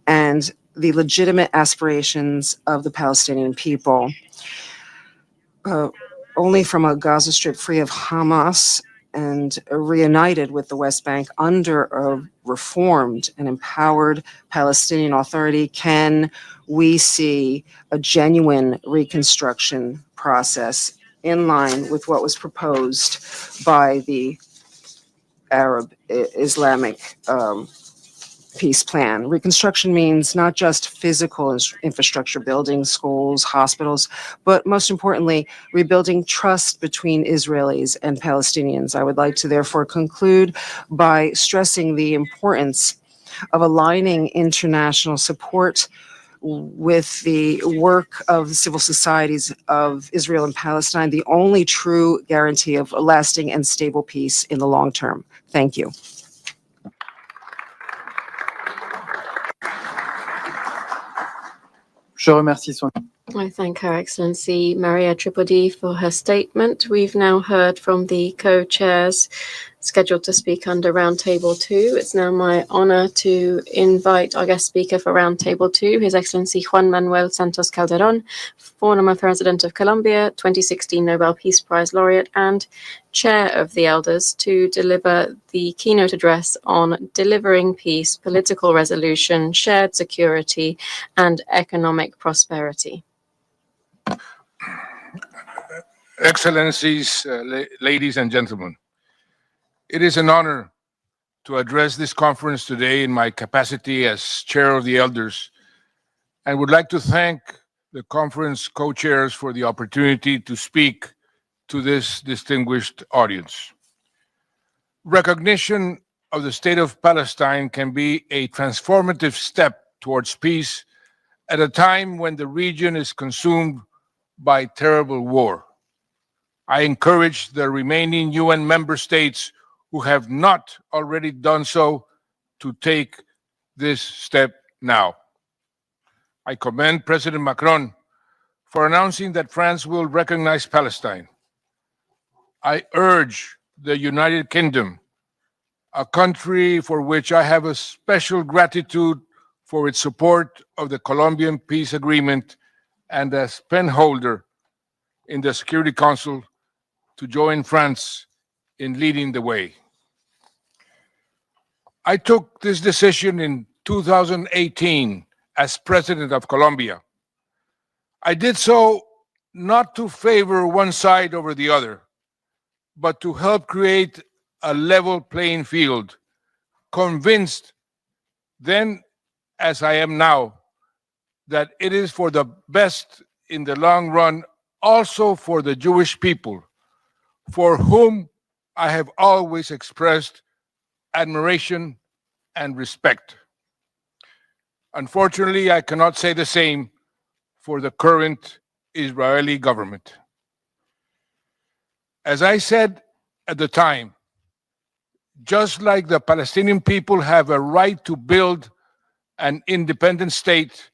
and the legitimate aspirations of the Palestinian people. Only from a Gaza Strip free of Hamas and reunited with the West Bank under a reformed and empowered Palestinian Authority can we see a genuine reconstruction process in line with what was proposed by the Arab Islamic peace plan. Reconstruction means not just physical infrastructure, buildings, schools, hospitals, but most importantly, rebuilding trust between Israelis and Palestinians. I would like to therefore conclude by stressing the importance of aligning international support with the work of the civil societies of Israel and Palestine, the only true guarantee of a lasting and stable peace in the long term. Thank you. I thank Her Excellency Maria Tripodi for her statement. We've now heard from the co-chairs scheduled to speak under Roundtable 2. It's now my honor to invite our guest speaker for Roundtable 2, His Excellency Juan Manuel Santos Calderon, former President of Colombia, 2016 Nobel Peace Prize laureate, and Chair of the Elders, to deliver the keynote address on delivering peace, political resolution, shared security, and economic prosperity. Excellencies, ladies and gentlemen, it is an honor to address this conference today in my capacity as Chair of the Elders, and would like to thank the conference co-chairs for the opportunity to speak to this distinguished audience. Recognition of the State of Palestine can be a transformative step towards peace at a time when the region is consumed by terrible war. I encourage the remaining UN member states who have not already done so to take this step now. I commend President Macron for announcing that France will recognize Palestine. I urge the United Kingdom, a country for which I have a special gratitude for its support of the Colombian peace agreement and as penholder in the Security Council, to join France in leading the way. I took this decision in 2018 as President of Colombia. I did so not to favor one side over the other, but to help create a level playing field, convinced then, as I am now, that it is for the best in the long run, also for the Jewish people, for whom I have always expressed admiration and respect. Unfortunately, I cannot say the same for the current Israeli government. As I said at the time, just like the Palestinian people have a right to build an independent state,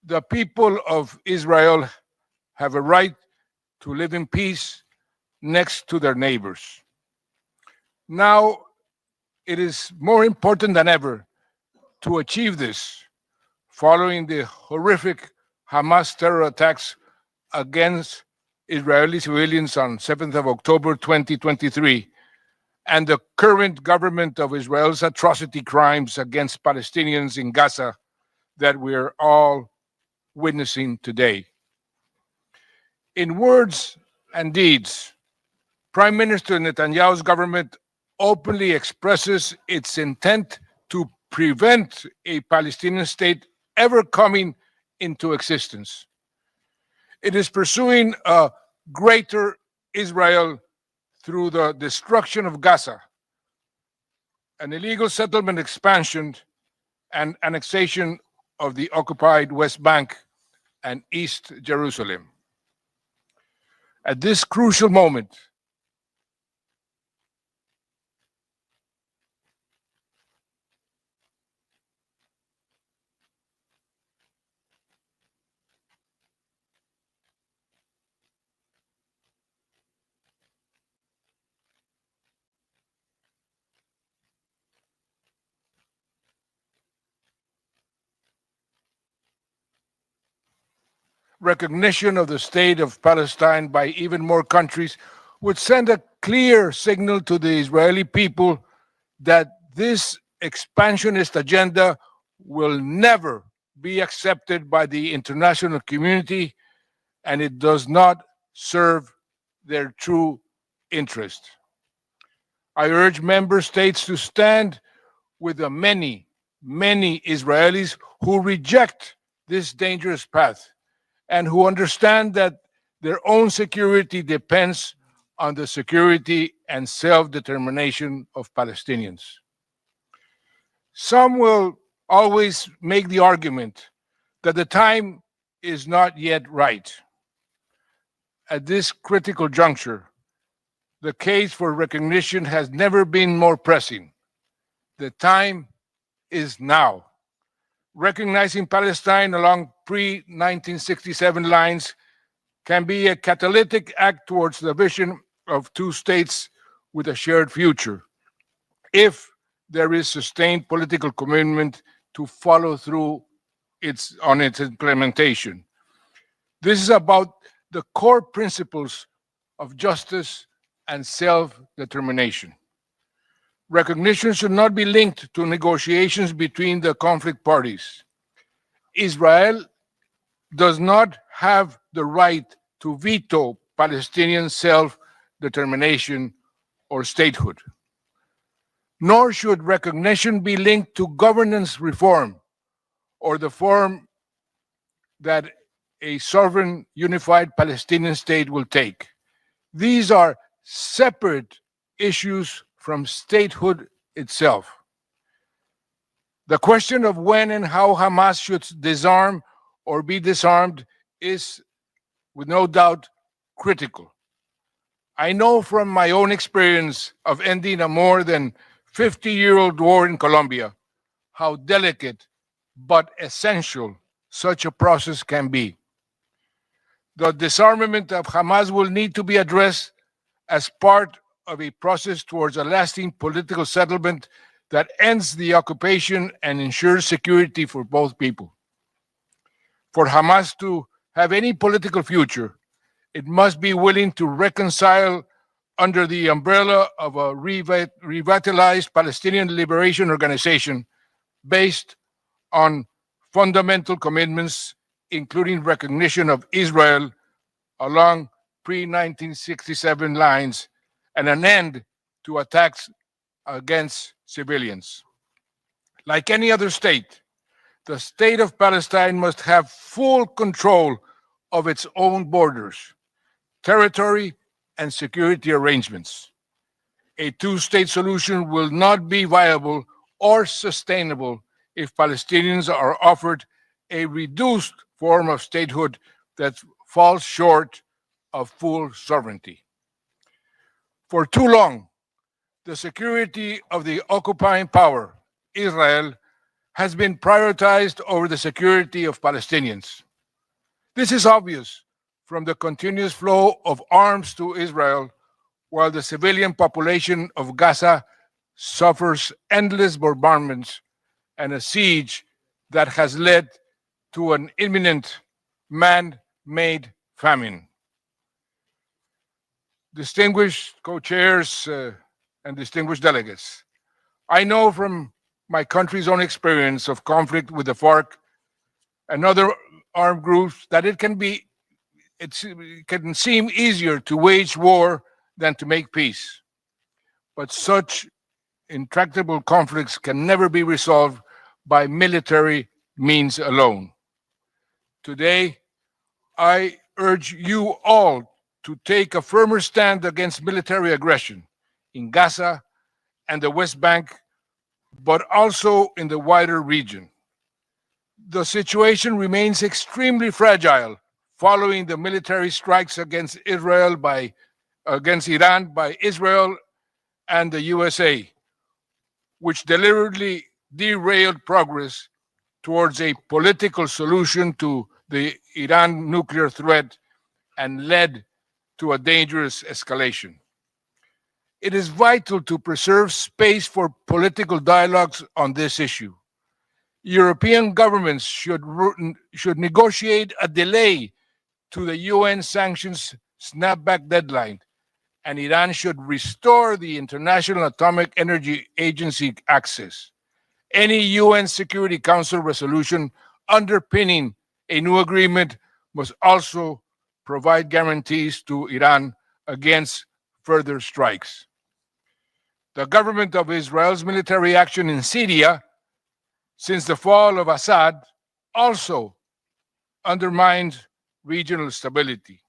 the people of Israel have a right to live in peace next to their neighbors. Now, it is more important than ever to achieve this, following the horrific Hamas terror attacks against Israeli civilians on 7th of October 2023, and the current government of Israel's atrocity crimes against Palestinians in Gaza that we're all witnessing today. In words and deeds, Prime Minister Netanyahu's government openly expresses its intent to prevent a Palestinian state ever coming into existence. It is pursuing a greater Israel through the destruction of Gaza, an illegal settlement expansion, and annexation of the occupied West Bank and East Jerusalem. At this crucial moment, recognition of the state of Palestine by even more countries would send a clear signal to the Israeli people that this expansionist agenda will never be accepted by the international community, and it does not serve their true interest. I urge member states to stand with the many, many Israelis who reject this dangerous path and who understand that their own security depends on the security and self-determination of Palestinians. Some will always make the argument that the time is not yet right. At this critical juncture, the case for recognition has never been more pressing. The time is now. Recognizing Palestine along pre-1967 lines can be a catalytic act towards the vision of two states with a shared future, if there is sustained political commitment to follow through on its implementation. This is about the core principles of justice and self-determination. Recognition should not be linked to negotiations between the conflict parties. Israel does not have the right to veto Palestinian self-determination or statehood. Nor should recognition be linked to governance reform or the form that a sovereign unified Palestinian state will take. These are separate issues from statehood itself. The question of when and how Hamas should disarm or be disarmed is, with no doubt, critical. I know from my own experience of ending a more than 50-year-old war in Colombia how delicate but essential such a process can be. The disarmament of Hamas will need to be addressed as part of a process towards a lasting political settlement that ends the occupation and ensures security for both people. For Hamas to have any political future, it must be willing to reconcile under the umbrella of a revitalized Palestinian Liberation Organization based on fundamental commitments, including recognition of Israel along pre-1967 lines and an end to attacks against civilians. Like any other state, the state of Palestine must have full control of its own borders, territory, and security arrangements. A two-state solution will not be viable or sustainable if Palestinians are offered a reduced form of statehood that falls short of full sovereignty. For too long, the security of the occupying power, Israel, has been prioritized over the security of Palestinians. This is obvious from the continuous flow of arms to Israel, while the civilian population of Gaza suffers endless bombardments and a siege that has led to an imminent man-made famine. Distinguished co-chairs and distinguished delegates, I know from my country's own experience of conflict with the FARC and other armed groups that it can seem easier to wage war than to make peace. But such intractable conflicts can never be resolved by military means alone. Today, I urge you all to take a firmer stand against military aggression in Gaza and the West Bank, but also in the wider region. The situation remains extremely fragile following the military strikes against Iran by Israel and the USA, which deliberately derailed progress towards a political solution to the Iran nuclear threat and led to a dangerous escalation. It is vital to preserve space for political dialogues on this issue. European governments should negotiate a delay to the UN sanctions snapback deadline, and Iran should restore the International Atomic Energy Agency access. Any UN Security Council resolution underpinning a new agreement must also provide guarantees to Iran against further strikes. The government of Israel's military action in Syria since the fall of Assad also undermines regional stability.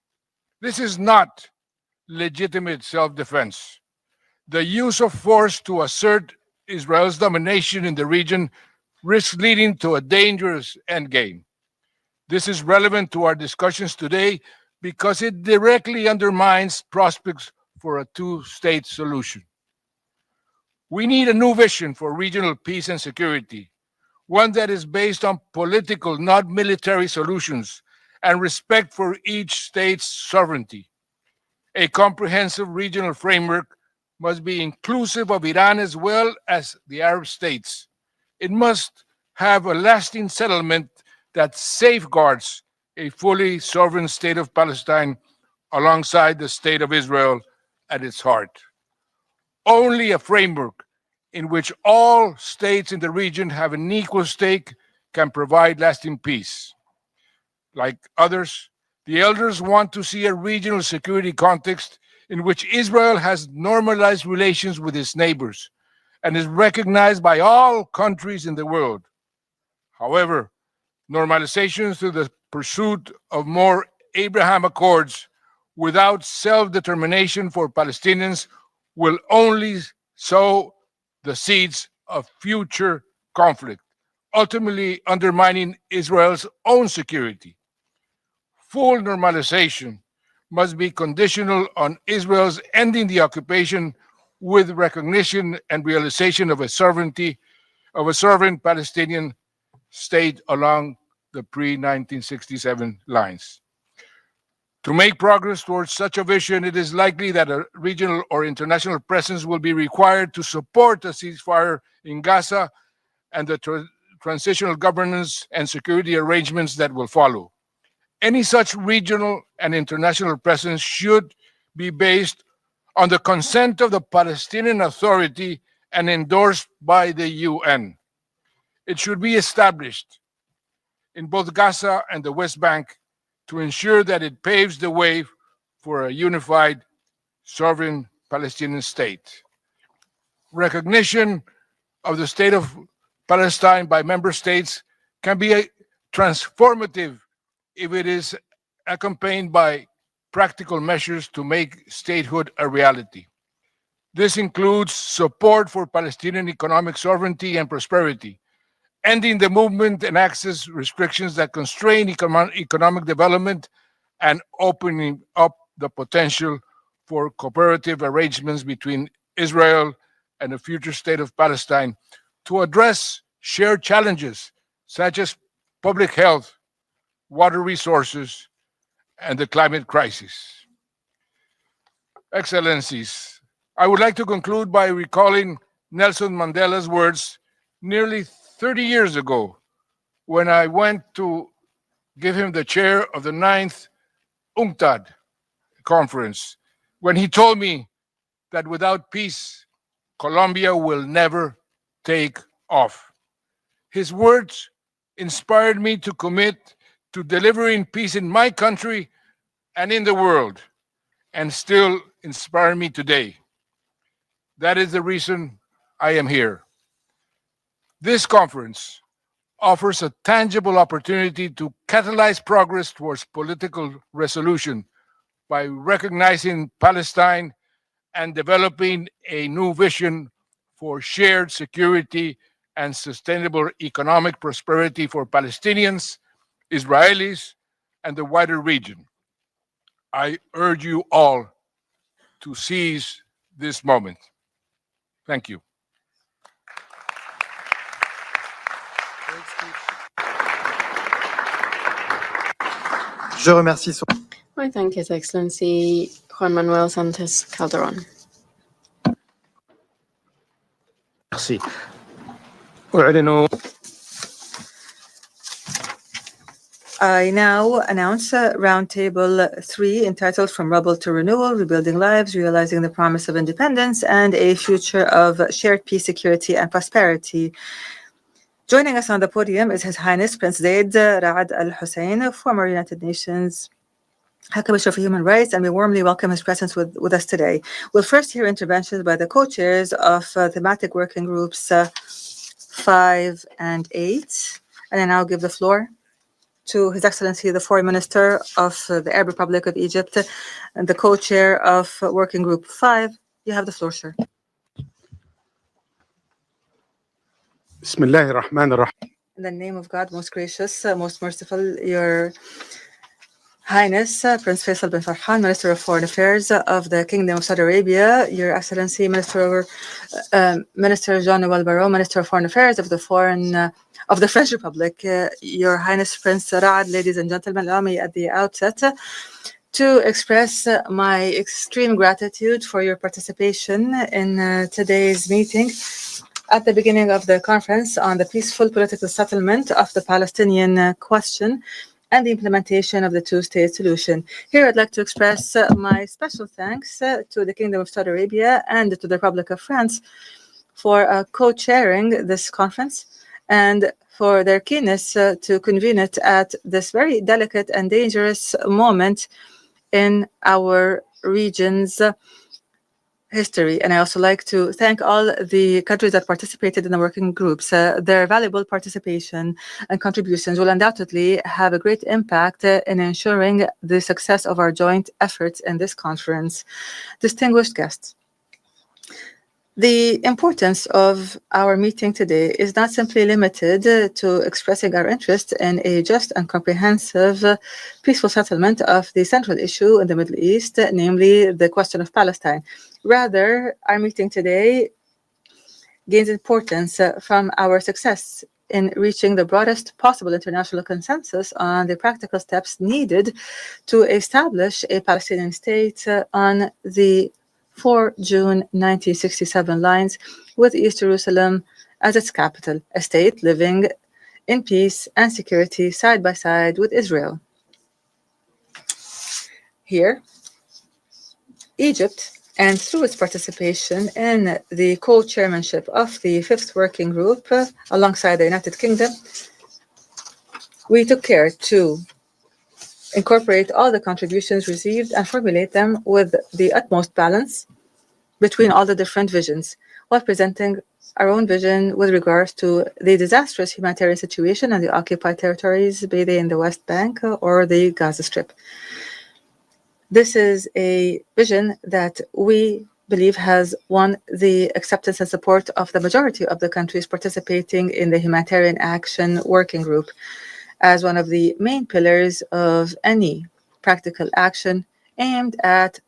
This is not legitimate self-defense. The use of force to assert Israel's domination in the region risks leading to a dangerous endgame. This is relevant to our discussions today because it directly undermines prospects for a two-state solution. We need a new vision for regional peace and security, one that is based on political, not military solutions, and respect for each state's sovereignty. A comprehensive regional framework must be inclusive of Iran as well as the Arab states. It must have a lasting settlement that safeguards a fully sovereign state of Palestine alongside the state of Israel at its heart. Only a framework in which all states in the region have an equal stake can provide lasting peace. Like others, the elders want to see a regional security context in which Israel has normalized relations with its neighbors and is recognized by all countries in the world. However, normalization through the pursuit of more Abraham Accords without self-determination for Palestinians will only sow the seeds of future conflict, ultimately undermining Israel's own security. Full normalization must be conditional on Israel's ending the occupation with recognition and realization of a sovereign Palestinian state along the pre-1967 lines. To make progress towards such a vision, it is likely that a regional or international presence will be required to support a ceasefire in Gaza and the transitional governance and security arrangements that will follow. Any such regional and international presence should be based on the consent of the Palestinian Authority and endorsed by the UN. It should be established in both Gaza and the West Bank to ensure that it paves the way for a unified, sovereign Palestinian state. Recognition of the state of Palestine by member states can be transformative if it is accompanied by practical measures to make statehood a reality. This includes support for Palestinian economic sovereignty and prosperity, ending the movement and access restrictions that constrain economic development, and opening up the potential for cooperative arrangements between Israel and the future state of Palestine to address shared challenges such as public health, water resources, and the climate crisis. Excellencies, I would like to conclude by recalling Nelson Mandela's words nearly 30 years ago when I went to give him the chair of the 9th UNCTAD conference, when he told me that without peace, Colombia will never take off. His words inspired me to commit to delivering peace in my country and in the world, and still inspire me today. That is the reason I am here. This conference offers a tangible opportunity to catalyze progress towards political resolution by recognizing Palestine and developing a new vision for shared security and sustainable economic prosperity for Palestinians, Israelis, and the wider region. I urge you all to seize this moment. Thank you. Je remercie son... I thank His Excellency Juan Manuel Santos Calderon. Merci. أعلن I now announce Roundtable 3, entitled From Rubble to Renewal, Rebuilding Lives, Realizing the Promise of Independence, and a Future of Shared Peace, Security, and Prosperity. Joining us on the podium is His Highness Prince Zaid Raad Al Hussein, former United Nations High Commissioner for Human Rights, and we warmly welcome his presence with us today. We'll first hear interventions by the co-chairs of thematic working groups 5 and 8, and I now give the floor to His Excellency the Foreign Minister of the Arab Republic of Egypt and the co-chair of Working Group 5. You have the floor, sir. Bismillahir Rahmanir Rahim. In the name of God, most gracious, most merciful, Your Highness, Prince Faisal bin Farhan, Minister of Foreign Affairs of the Kingdom of Saudi Arabia, Your Excellency, Minister Jean-Noël Barrot, Minister of Foreign Affairs of the French Republic, Your Highness Prince Raad, ladies and gentlemen, allow me at the outset to express my extreme gratitude for your participation in today's meeting at the beginning of the conference on the peaceful political settlement of the Palestinian question and the implementation of the two-state solution. Here I'd like to express my special thanks to the Kingdom of Saudi Arabia and to the Republic of France for co-chairing this conference and for their keenness to convene it at this very delicate and dangerous moment in our region's history. And I also like to thank all the countries that participated in the working groups. Their valuable participation and contributions will undoubtedly have a great impact in ensuring the success of our joint efforts in this conference. Distinguished guests, the importance of our meeting today is not simply limited to expressing our interest in a just and comprehensive peaceful settlement of the central issue in the Middle East, namely the question of Palestine. Rather, our meeting today gains importance from our success in reaching the broadest possible international consensus on the practical steps needed to establish a Palestinian state on the 4 June 1967 lines, with East Jerusalem as its capital, a state living in peace and security side by side with Israel. Here, Egypt, and through its participation in the co-chairmanship of the 5th Working Group alongside the United Kingdom, we took care to incorporate all the contributions received and formulate them with the utmost balance between all the different visions, while presenting our own vision with regards to the disastrous humanitarian situation in the occupied territories, be they in the West Bank or the Gaza Strip. This is a vision that we believe has won the acceptance and support of the majority of the countries participating in the Humanitarian Action Working Group as one of the main pillars of any practical action aimed at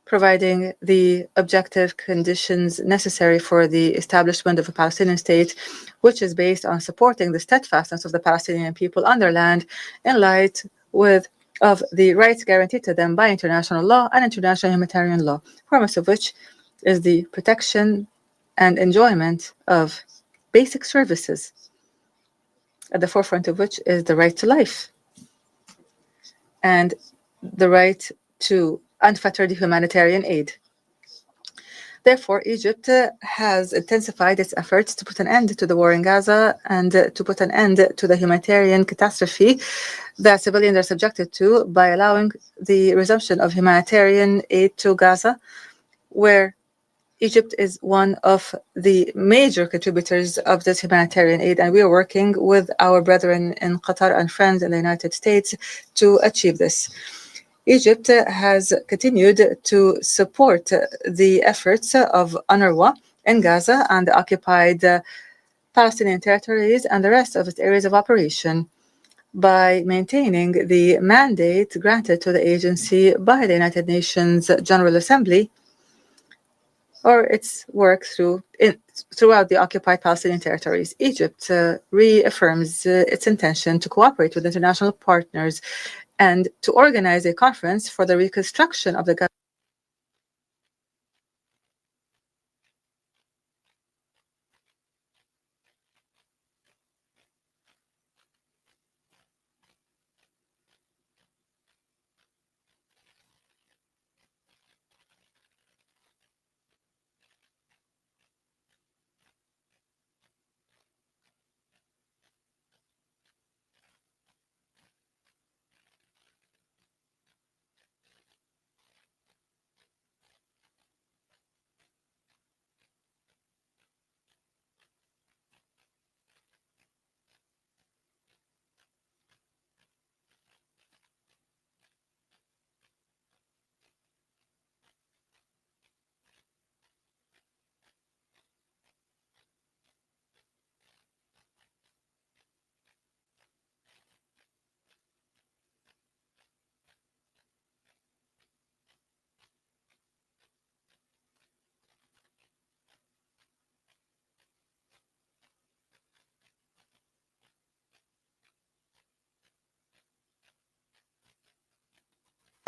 providing the objective conditions necessary for the establishment of a Palestinian state, which is based on supporting the steadfastness of the Palestinian people on their land in light of the rights guaranteed to them by international law and international humanitarian law, foremost of which is the protection and enjoyment of basic services, at the forefront of which is the right to life and the right to unfettered humanitarian aid. Therefore, Egypt has intensified its efforts to put an end to the war in Gaza and to put an end to the humanitarian catastrophe that civilians are subjected to by allowing the resumption of humanitarian aid to Gaza, where Egypt is one of the major contributors of this humanitarian aid, and we are working with our brethren in Qatar and friends in the United States to achieve this. Egypt has continued to support the efforts of UNRWA in Gaza and the occupied Palestinian territories and the rest of its areas of operation by maintaining the mandate granted to the agency by the United Nations General Assembly or its work throughout the occupied Palestinian territories. Egypt reaffirms its intention to cooperate with international partners and to organize a conference for the reconstruction of the Gaza.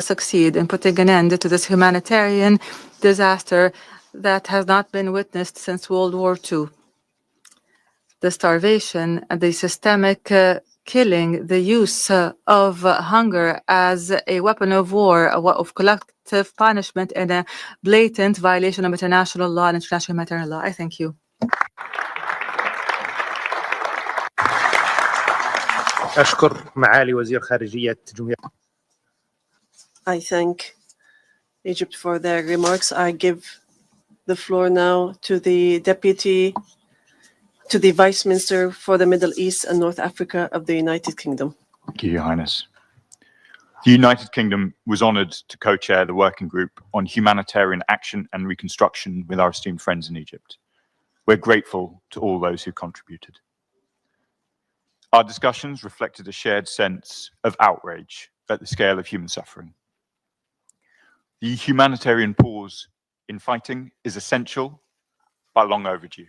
Succeed in putting an end to this humanitarian disaster that has not been witnessed since World War II. The starvation and the systemic killing, the use of hunger as a weapon of war, of collective punishment, and a blatant violation of international law and international humanitarian law. I thank you. أشكر معالي وزير خارجية جمهورية. I thank Egypt for their remarks. I give the floor now to the Vice Minister for the Middle East and North Africa of the United Kingdom. Thank you, Your Highness. The United Kingdom was honoured to co-chair the working group on humanitarian action and reconstruction with our esteemed friends in Egypt. We're grateful to all those who contributed. Our discussions reflected a shared sense of outrage at the scale of human suffering. The humanitarian pause in fighting is essential, but long overdue.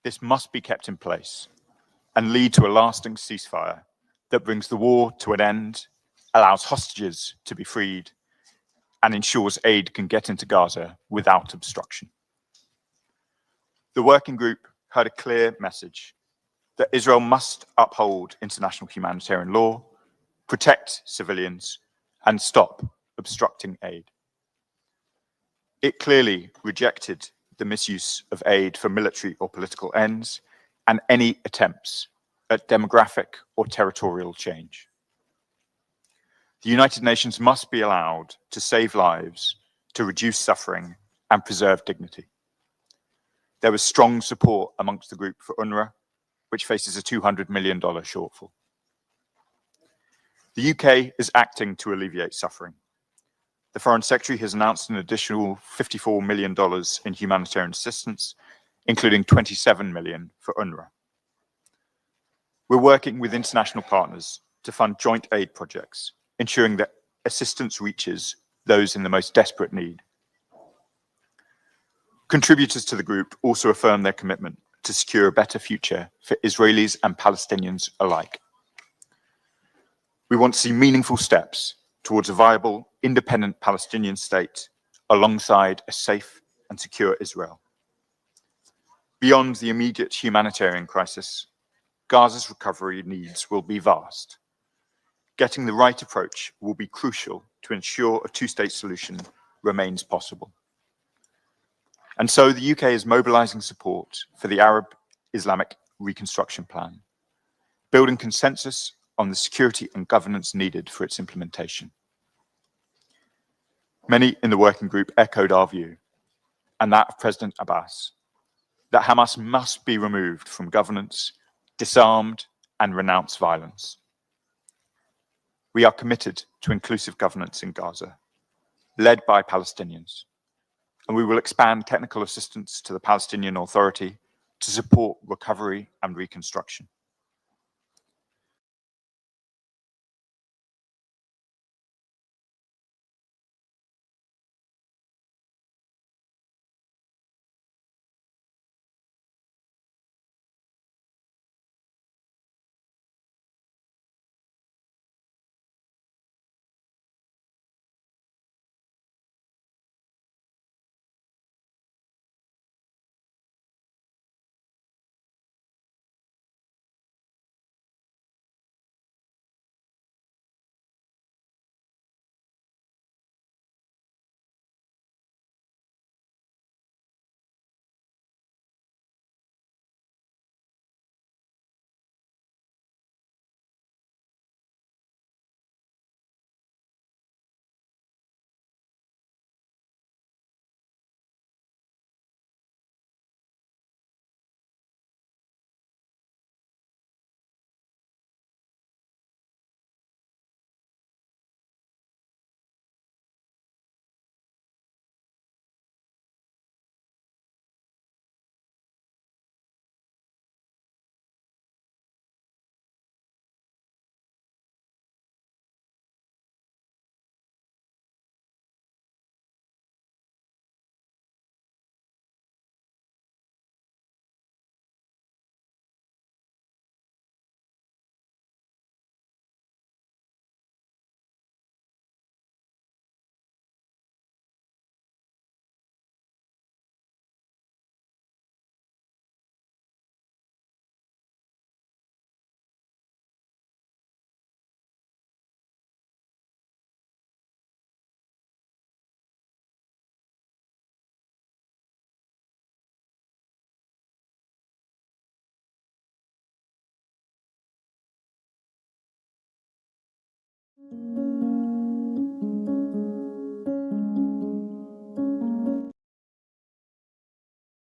This must be kept in place and lead to a lasting ceasefire that brings the war to an end, allows hostages to be freed, and ensures aid can get into Gaza without obstruction. The working group heard a clear message that Israel must uphold international humanitarian law, protect civilians, and stop obstructing aid. It clearly rejected the misuse of aid for military or political ends and any attempts at demographic or territorial change. The United Nations must be allowed to save lives, to reduce suffering, and preserve dignity. There was strong support amongst the group for UNRWA, which faces a $200 million shortfall. The UK is acting to alleviate suffering. The Foreign Secretary has announced an additional $54 million in humanitarian assistance, including $27 million for UNRWA. We're working with international partners to fund joint aid projects, ensuring that assistance reaches those in the most desperate need. Contributors to the group also affirm their commitment to secure a better future for Israelis and Palestinians alike. We want to see meaningful steps towards a viable, independent Palestinian state alongside a safe and secure Israel. Beyond the immediate humanitarian crisis, Gaza's recovery needs will be vast. Getting the right approach will be crucial to ensure a two-state solution remains possible. And so the UK is mobilizing support for the Arab-Islamic Reconstruction Plan, building consensus on the security and governance needed for its implementation. Many in the working group echoed our view, and that of President Abbas, that Hamas must be removed from governance, disarmed, and renounce violence. We are committed to inclusive governance in Gaza, led by Palestinians, and we will expand technical assistance to the Palestinian Authority to support recovery and reconstruction.